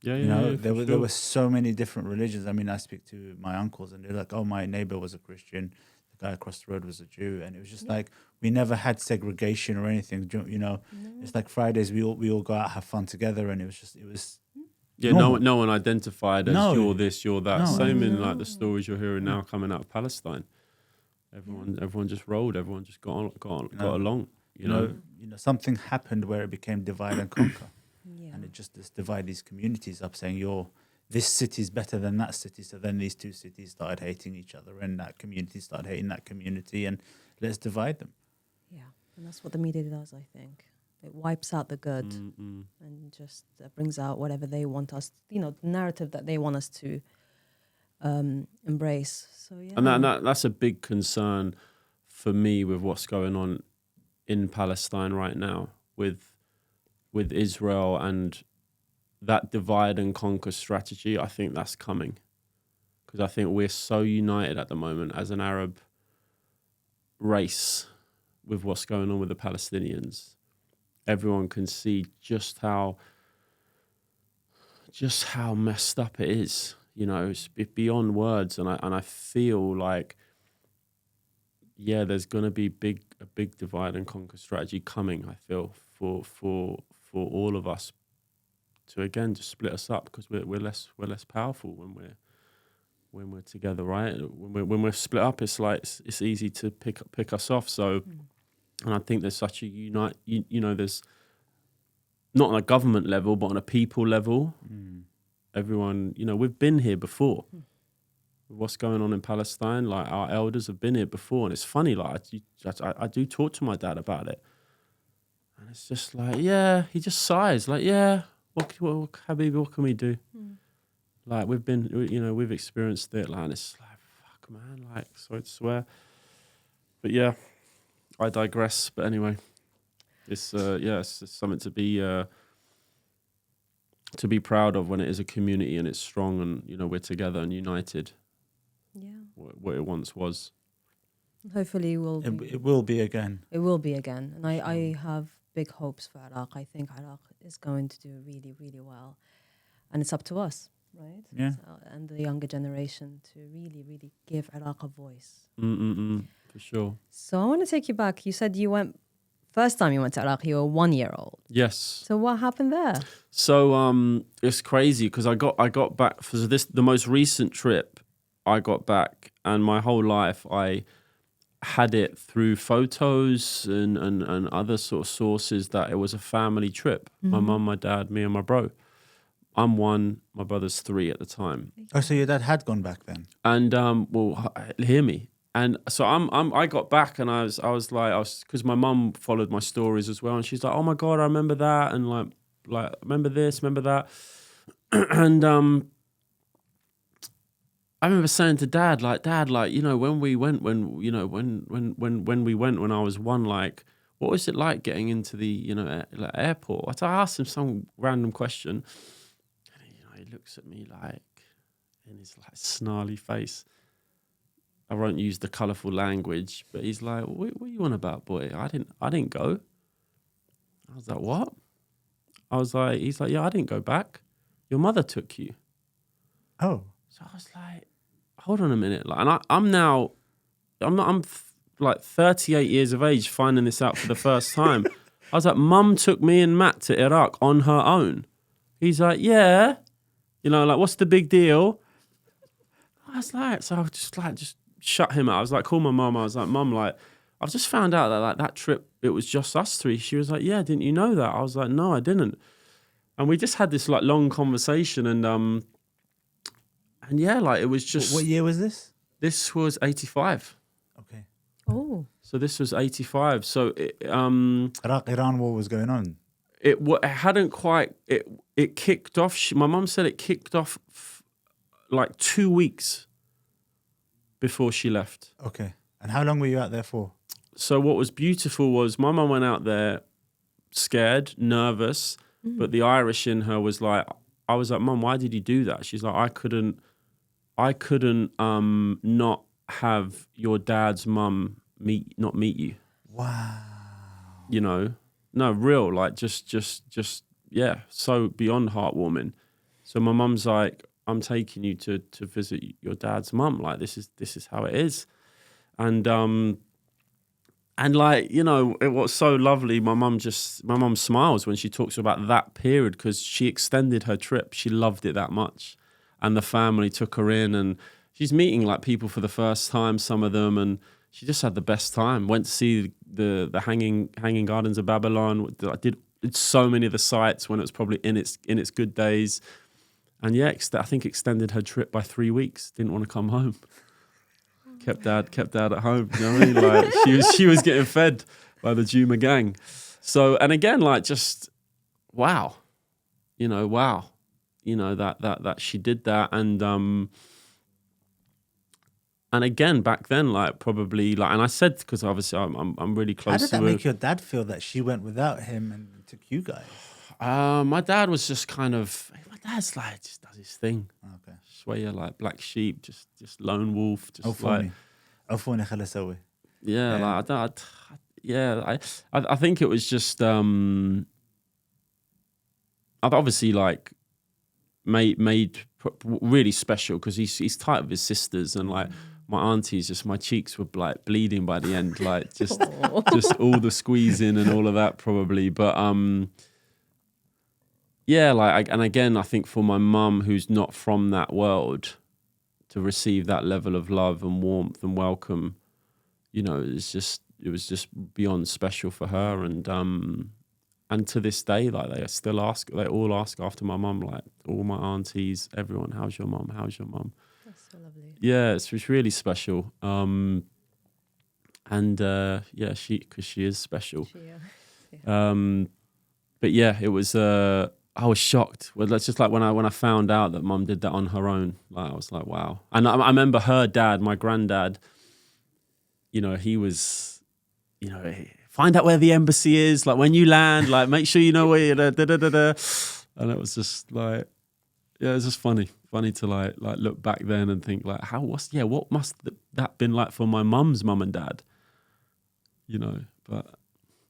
There were so many different religions. I mean, I speak to my uncles and they're like, oh, my neighbor was a Christian. The guy across the road was a Jew. And it was just like, we never had segregation or anything. It's like Fridays, we all go out, have fun together. And it was no one identified as you're this, you're that. No. Same in like the stories you're hearing now coming out of Palestine. Everyone just rolled. Everyone just got along. You know, something happened where it became divide and conquer. Yeah. And it just divide these communities up, saying this city's better than that city. So then these two cities started hating each other, and that community started hating that community, and let's divide them. Yeah, and that's what the media does, I think. It wipes out the good and just brings out whatever they want us, the narrative that they want us to embrace. So yeah, and that's a big concern for me with what's going on in Palestine right now with Israel and that divide and conquer strategy. I think that's coming because I think we're so united at the moment as an Arab race with what's going on with the Palestinians. Everyone can see just how messed up it is. It's beyond words, and I feel like there's going to be a big divide and conquer strategy coming. I feel for all of us to again just split us up because we're less powerful when we're together, right? When we're split up, it's like it's easy to pick us off. So. And I think there's such a there's not on a government level, but on a people level, everyone, you know, we've been here before. What's going on in Palestine? Like our elders have been here before, and it's funny. Like I do talk to my dad about it, and it's just like, yeah, he just sighs. Like, yeah, what Habibi, what can we do? Like we've been, you know, we've experienced it. Like, and it's like, fuck, man. Like, sorry to swear, but yeah, I digress. But anyway, it's it's just something to be proud of when it is a community and it's strong, and you know we're together and united. Yeah. What it once was. Hopefully It will be again. It will be again. And I have big hopes for Iraq. I think Iraq is going to do really, really well. And it's up to us, right? Yeah. And the younger generation to really, really give Iraq a voice. For sure. So I want to take you back. You said first time you went to Iraq, you were 1 year old. Yes. So what happened there? So it's crazy because I got back for the most recent trip. I got back, and my whole life I had it through photos and other sort of sources that it was a family trip. My mum, my dad, me, and my bro. I'm 1, my brother's 3 at the time. Oh, so your dad had gone back then? And hear me. And so I got back, and I was because my mum followed my stories as well, and she's like, oh my God, I remember that, and like remember this, remember that, and I remember saying to Dad, you know, when we went when I was 1, like, what was it like getting into the, you know, airport? I asked him some random question, and he looks at me like in his like snarly face. I won't use the colourful language, but he's like, what are you on about, boy? I didn't go. I was like, what? He's like, yeah, I didn't go back. Your mother took you. Oh. So I was like, hold on a minute. Like, and I'm like 38 years of age finding this out for the first time. I was like, Mum took me and Matt to Iraq on her own. He's like, yeah. You know, like, what's the big deal? I was like, so I was just shut him out. I was like, call my mum. I was like, Mum, like, I've just found out that like that trip, it was just us 3. She was like, yeah, didn't you know that? I was like, no, I didn't. And we just had this like long conversation, and yeah, like it was just. What year was this? This was 85. Okay. Oh. So this was 85. So Iraq-Iran war was going on. It hadn't quite. It kicked off. My mum said it kicked off like 2 weeks before she left. Okay. And how long were you out there for? So what was beautiful was my mum went out there scared, nervous, but the Irish in her was like, I was like, Mum, why did you do that? She's like, I couldn't not have your dad's mum not meet you. Wow. You know, no, real, like just yeah, so beyond heartwarming. So my mum's like, I'm taking you to visit your dad's mum. Like this is how it is, and like, you know, it was so lovely. My mum smiles when she talks about that period because she extended her trip. She loved it that much, and the family took her in, and she's meeting like people for the first time, some of them, and she just had the best time. Went to see the hanging gardens of Babylon. I did so many of the sites when it was probably in its good days, and yeah, I think extended her trip by 3 weeks. Didn't want to come home. Kept dad at home. You know what I mean? Like she was getting fed by the Juma gang. So, and again, like just wow, you know, that she did that, and again back then, like probably like, and I said because obviously I'm really close. How did to that her. make your dad feel that she went without him and took you guys? My dad was just kind of. My dad's like just does his thing. Okay. Swear like black sheep, just lone wolf, just عفوني like خل أسوي. yeah, like I think it was just I've obviously like made really special because he's tight with his sisters, and like my aunties, just my cheeks were like bleeding by the end, like just all the squeezing and all of that probably, but yeah, like, and again, I think for my mum, who's not from that world, to receive that level of love and warmth and welcome, you know, it was just beyond special for her, and And to this day, like they all ask after my mum, like all my aunties, everyone, how's your mum? How's your mum? That's so lovely. Yeah, it's really special. Because she is special. But yeah, it was. I was shocked. Well, that's just like when I found out that mum did that on her own. Like I was like, wow. And I remember her dad, my granddad. You know, he was, you know, find out where the embassy is. Like when you land, like make sure you know where you're. And it was just like, yeah, it was just funny to like look back then and think like, what must that been like for my mum's mum and dad? You know, but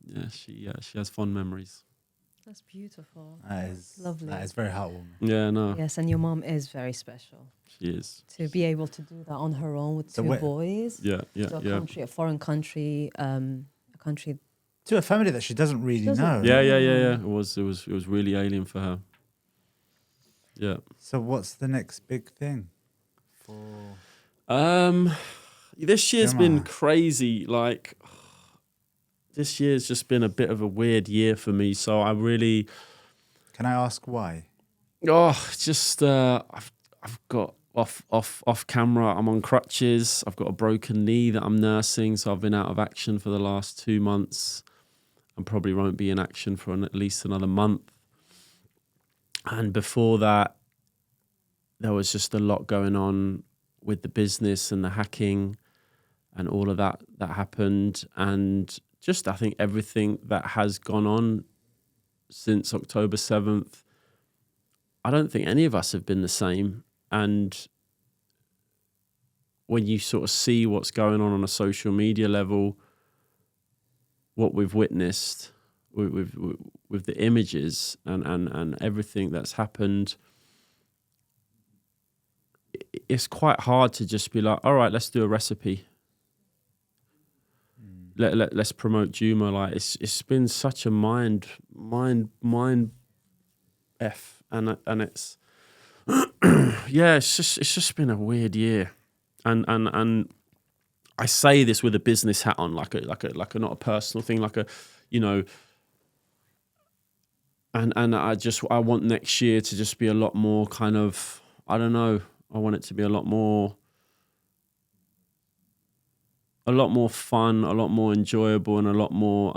yeah, she has fond memories. That's beautiful. That is lovely. That is very heartwarming. Yeah, no. Yes, and your mom is very special. She is. To be able to do that on her own with two boys. Yeah. A foreign country, a country. To a family that she doesn't really know. Yeah. It was really alien for her. Yeah. So what's the next big thing for? This year's been crazy. Like, this year's just been a bit of a weird year for me. So I really. Can I ask why? Just I've got off camera. I'm on crutches. I've got a broken knee that I'm nursing. So I've been out of action for the last 2 months, and probably won't be in action for at least another month. And before that, there was just a lot going on with the business and the hacking and all of that happened. And just, I think everything that has gone on since October 7th, I don't think any of us have been the same. And when you sort of see what's going on a social media level, what we've witnessed with the images and everything that's happened, it's quite hard to just be like, all right, let's do a recipe. Let's promote Juma. Like it's been such a mind f, and it's yeah, it's just been a weird year, and I say this with a business hat on, like a not a personal thing, like a, you know. And I want next year to just be a lot more kind of, I don't know, I want it to be a lot more fun, a lot more enjoyable, and a lot more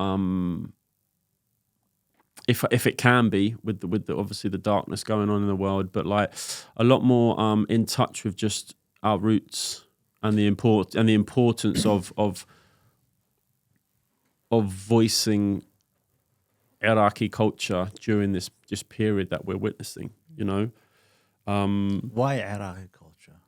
if it can be with the obviously the darkness going on in the world, but like a lot more in touch with just our roots and the importance of voicing Iraqi culture during this period that we're witnessing, you know. Why Iraqi culture?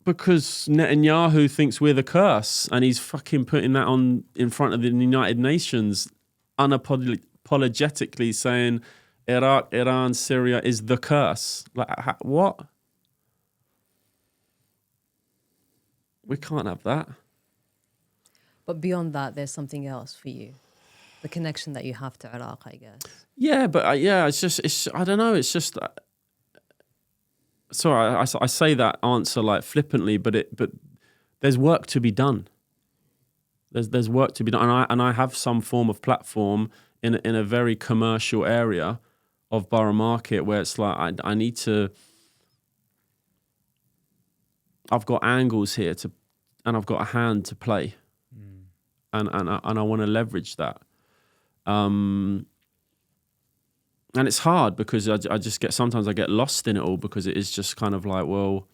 Because Netanyahu thinks we're the curse, and he's fucking putting that on in front of the United Nations, unapologetically saying Iraq, Iran, Syria is the curse. Like, what? We can't have that. But beyond that, there's something else for you. The connection that you have to Iraq, I guess. Yeah, but it's I don't know. It's just, sorry, I say that answer like flippantly, but there's work to be done. There's work to be done, and I have some form of platform in a very commercial area of Borough Market where it's like I need to. I've got angles here and I've got a hand to play, and I want to leverage that. And it's hard because I just sometimes I get lost in it all, because it is just kind of like, well,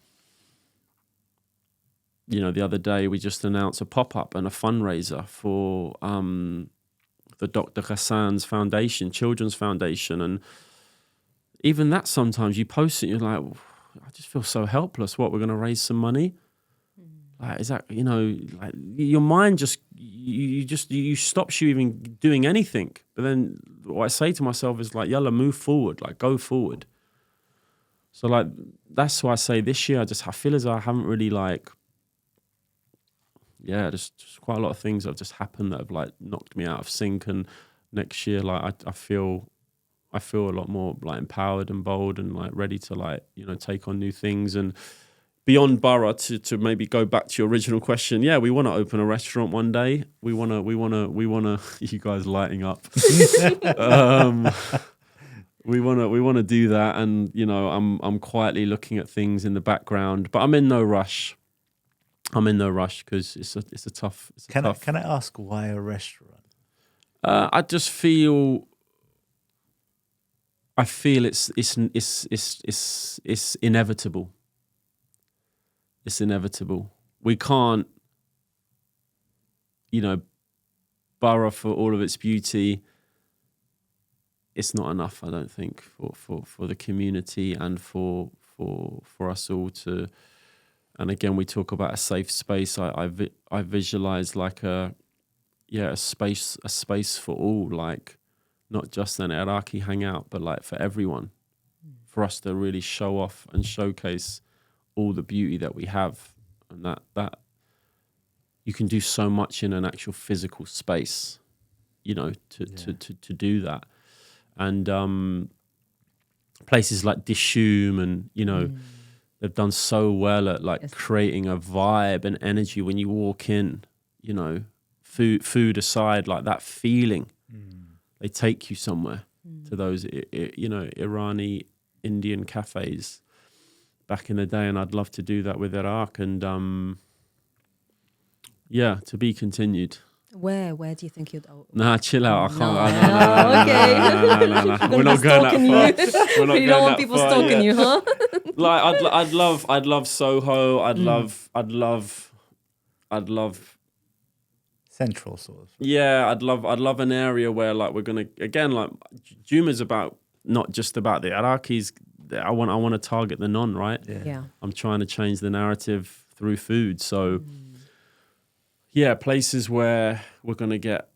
you know, the other day we just announced a pop-up and a fundraiser for the Dr. Hassan's foundation, Children's Foundation. And even that, sometimes you post it, you're like, I just feel so helpless. What, we're going to raise some money? Like, is that, you know, like your mind just stops you even doing anything. But then what I say to myself is like, yalla, move forward, like go forward. So like, that's why I say this year, I feel as though I haven't really like, just quite a lot of things that have just happened that have like knocked me out of sync. And next year, like I feel a lot more like empowered and bold and like ready to like, you know, take on new things. And beyond Borough, to maybe go back to your original question, yeah, we want to open a restaurant one day. We want to. You guys lighting up. We want to do that, and I'm quietly looking at things in the background, but I'm in no rush. Because it's a tough. Can I ask why a restaurant? I just feel. I feel it's inevitable. It's inevitable. We can't, Borough, for all of its beauty, it's not enough, I don't think, for the community and for us all to. And again, we talk about a safe space. I visualize like a space for all, like not just an Iraqi hangout, but like for everyone, for us to really show off and showcase all the beauty that we have, and that you can do so much in an actual physical space, to do that. And places like Dishoom and they've done so well at like creating a vibe and energy when you walk in, food aside, like that feeling. They take you somewhere to those Irani Indian cafes back in the day, and I'd love to do that with Iraq. And to be continued. Where do you think you'd? Nah, chill out. I can't. Okay. We're not going that far. We're not you don't want people stalking you, huh? Like I'd love Soho. I'd love Central sort of. Yeah, I'd love an area where like we're gonna, again, like Juma's about not just about the Iraqis. I want to target the non, right? Yeah. I'm trying to change the narrative through food. So yeah, places where we're gonna get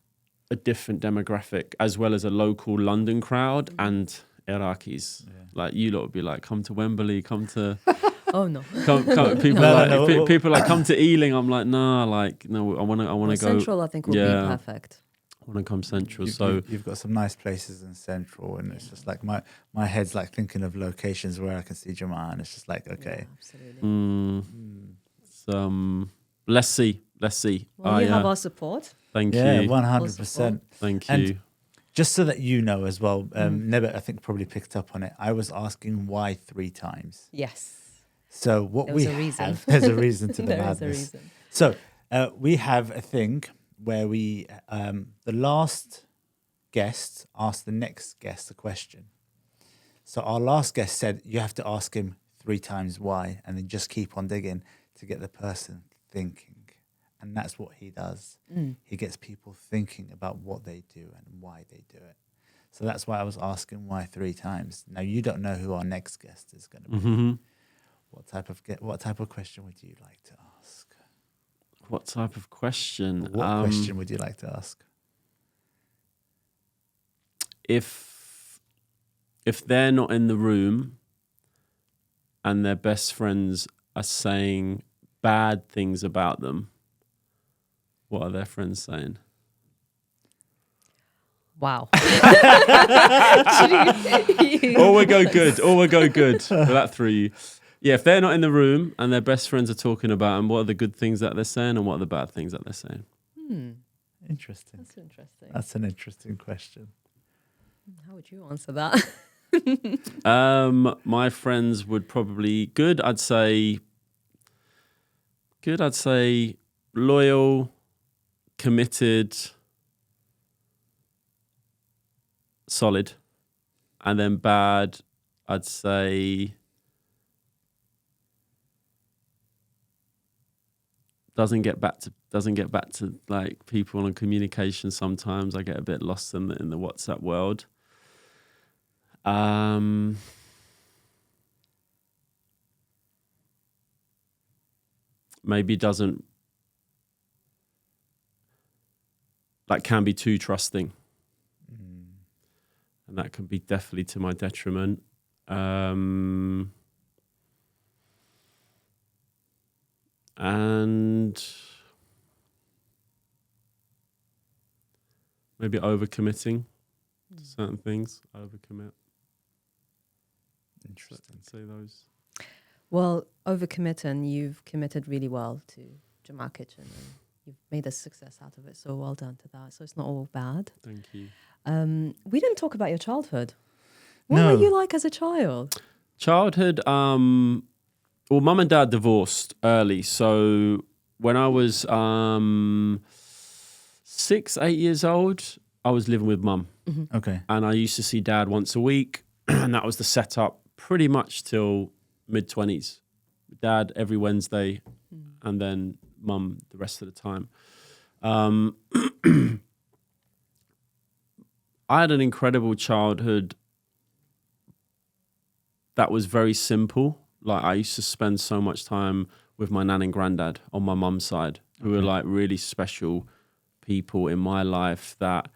a different demographic as well as a local London crowd and Iraqis. Yeah. Like you lot would be like, come to Wembley, come to. Oh no! People like come to Ealing. I'm like, nah, like no. I want to go Central. I think would be perfect. I want to come Central. You've got some nice places in Central, and it's just like my head's like thinking of locations where I can see Juma, and it's just like okay. Yeah, absolutely. Let's see. Well, you have our support. Thank you. 100%. Thank you. And just so that you know as well, Naba, I think probably picked up on it. I was asking why 3 times. Yes. So what there's a reason to the madness. There is a reason. So we have a thing where we, the last guest asked the next guest a question. So our last guest said you have to ask him 3 times why, and then just keep on digging to get the person thinking. And that's what he does. He gets people thinking about what they do and why they do it. So that's why I was asking why 3 times. Now you don't know who our next guest is going to be. Mm-hmm. What type of question would you like to ask? What type of question? What question would you like to ask? If they're not in the room and their best friends are saying bad things about them, what are their friends saying? Wow. Or we go good. Will that through you? Yeah, if they're not in the room and their best friends are talking about them, what are the good things that they're saying and what are the bad things that they're saying? Interesting. That's interesting. That's an interesting question. How would you answer that? My friends would probably I'd say loyal, committed, solid. And then bad, I'd say doesn't get back to like people and communication. Sometimes I get a bit lost in the WhatsApp world. Maybe doesn't can be too trusting, and that can be definitely to my detriment. And maybe overcommitting to certain things. Overcommit. Interesting. Say those. Well, overcommitting, you've committed really well to Juma Kitchen and you've made a success out of it. So well done to that. So it's not all bad. Thank you. We didn't talk about your childhood. What No. were you like as a child? Childhood, well, mum and dad divorced early. So when I was 6, 8 years old, I was living with mum. Okay. And I used to see dad once a week. And that was the setup pretty much till mid-20s. Dad every Wednesday and then mum the rest of the time. I had an incredible childhood that was very simple. Like I used to spend so much time with my nan and granddad on my mum's side, who were like really special people in my life that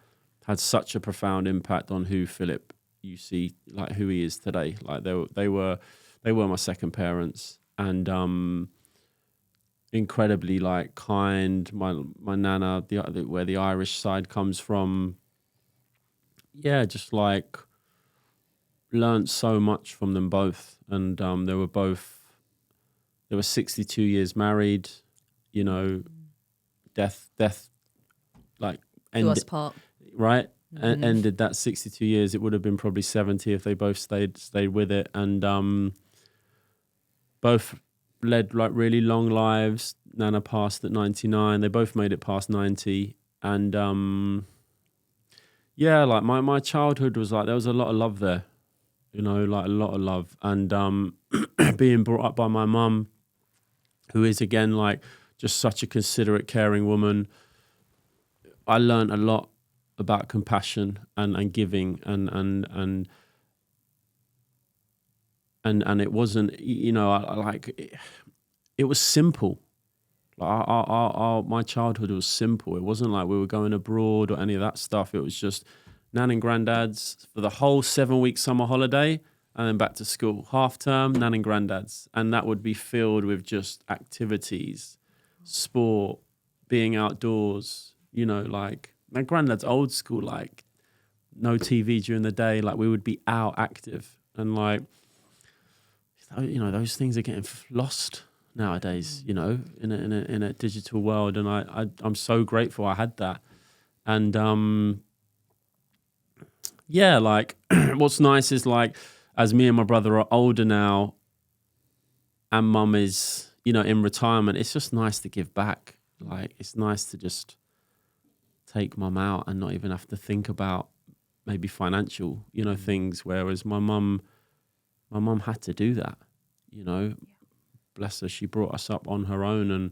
had such a profound impact on who Philip you see, like who he is today. Like they were my second parents, and incredibly like kind. My nana, where the Irish side comes from, yeah, just like learned so much from them both, and they were 62 years married. You know, death, like Do us part. right. Ended that 62 years. It would have been probably 70 if they both stayed with it, and both led like really long lives. Nana passed at 99. They both made it past 90, and yeah, like my childhood was like there was a lot of love there, you know, like a lot of love, and being brought up by my mum, who is again like just such a considerate, caring woman. I learned a lot about compassion and giving and it wasn't, you know, it was simple. Like my childhood was simple. It wasn't like we were going abroad or any of that stuff. It was just nan and granddad's for the whole 7-week summer holiday and then back to school. Half term, nan and granddad's, and that would be filled with just activities, sport, being outdoors. You know, like my granddad's old school, like no TV during the day. Like we would be out active, and like, you know, those things are getting lost nowadays. You know, in a digital world, and I'm so grateful I had that. And yeah, like what's nice is like as me and my brother are older now, and mum is, you know, in retirement. It's just nice to give back. Like it's nice to just take mum out and not even have to think about maybe financial, you know, things. Whereas my mum had to do that, you know. Bless her, she brought us up on her own, and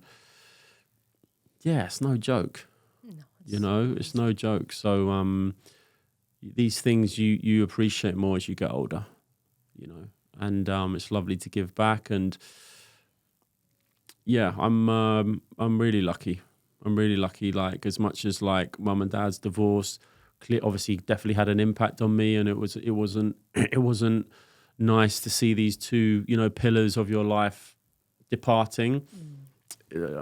yeah, it's no joke. No, You know, it's no joke. So these things you appreciate more as you get older, you know, and it's lovely to give back. And yeah, I'm really lucky. I'm really lucky. Like as much as like mum and dad's divorce, obviously definitely had an impact on me, and it wasn't nice to see these two, you know, pillars of your life departing.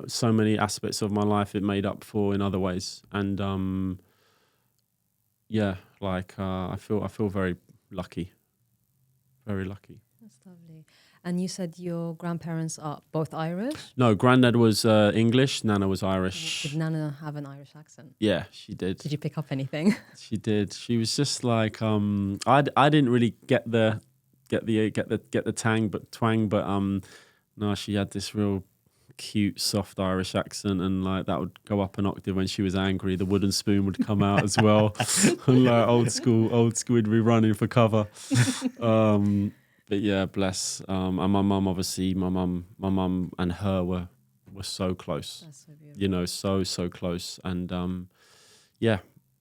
So many aspects of my life it made up for in other ways, and yeah, like I feel very lucky, very lucky. That's lovely. And you said your grandparents are both Irish? No, granddad was English, Nana was Irish. Did Nana have an Irish accent? Yeah, she did. Did you pick up anything? She did. She was just like I didn't really get the twang, but no, she had this real cute, soft Irish accent, and like that would go up an octave when she was angry. The wooden spoon would come out as well. And like old school, would be running for cover. But yeah, bless. And my mum, obviously, my mum and her were so close. That's so beautiful. You know, so close. And yeah,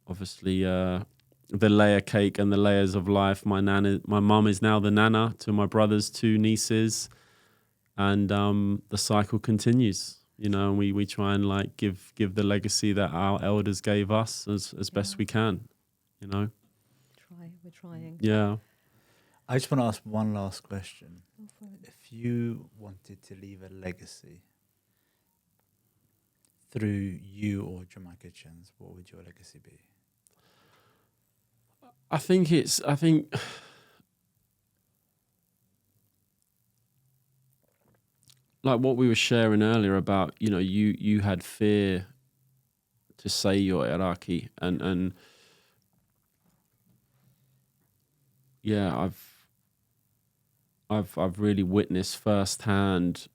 obviously, the layer cake and the layers of life. My mum is now the nana to my brother's 2 nieces, and the cycle continues. You know, and we try and like give the legacy that our elders gave us as best we can. You know, We're trying. yeah. I just want to ask one last question. If you wanted to leave a legacy through you or Juma Kitchens, what would your legacy be? I think like what we were sharing earlier about, you know, you had fear to say you're Iraqi, and yeah, I've really witnessed firsthand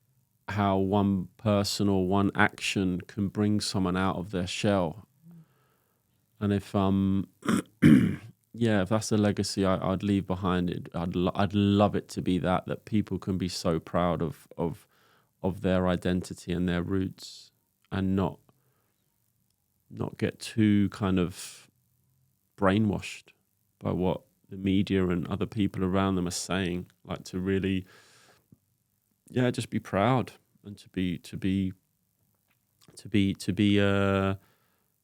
how one person or one action can bring someone out of their shell. And if yeah, if that's a legacy I'd leave behind, it I'd love it to be that people can be so proud of their identity and their roots, and not get too kind of brainwashed by what the media and other people around them are saying. Like, to really, yeah, just be proud, and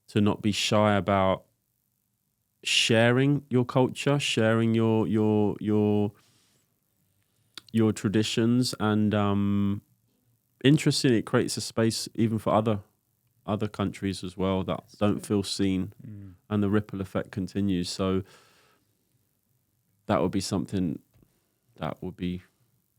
to not be shy about sharing your culture, sharing your traditions, and interestingly, it creates a space even for other countries as well that don't feel seen, and the ripple effect continues. So that would be something that would be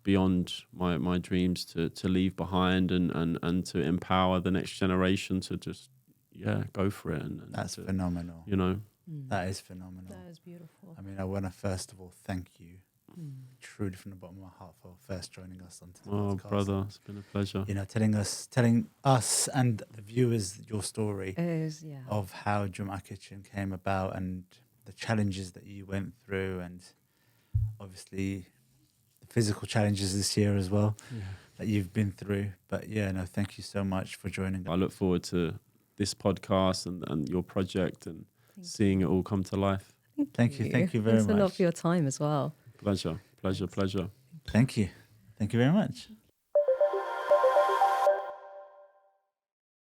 beyond my dreams to leave behind, and to empower the next generation to just, yeah, go for it. And That's to, phenomenal. you know. That is phenomenal. That is beautiful. I mean, I want to first of all thank you, truly from the bottom of my heart, for first joining us on today's Oh, podcast. brother, it's been a pleasure. You know, telling us and the viewers your story It is, yeah. of how Juma Kitchen came about, and the challenges that you went through, and obviously the physical challenges this year as well that you've been through. But yeah, no, thank you so much for joining us. I look forward to this podcast and your project, and seeing it all come to life. Thank you very Thanks a lot much. for your time as well. Pleasure. Thank you very much.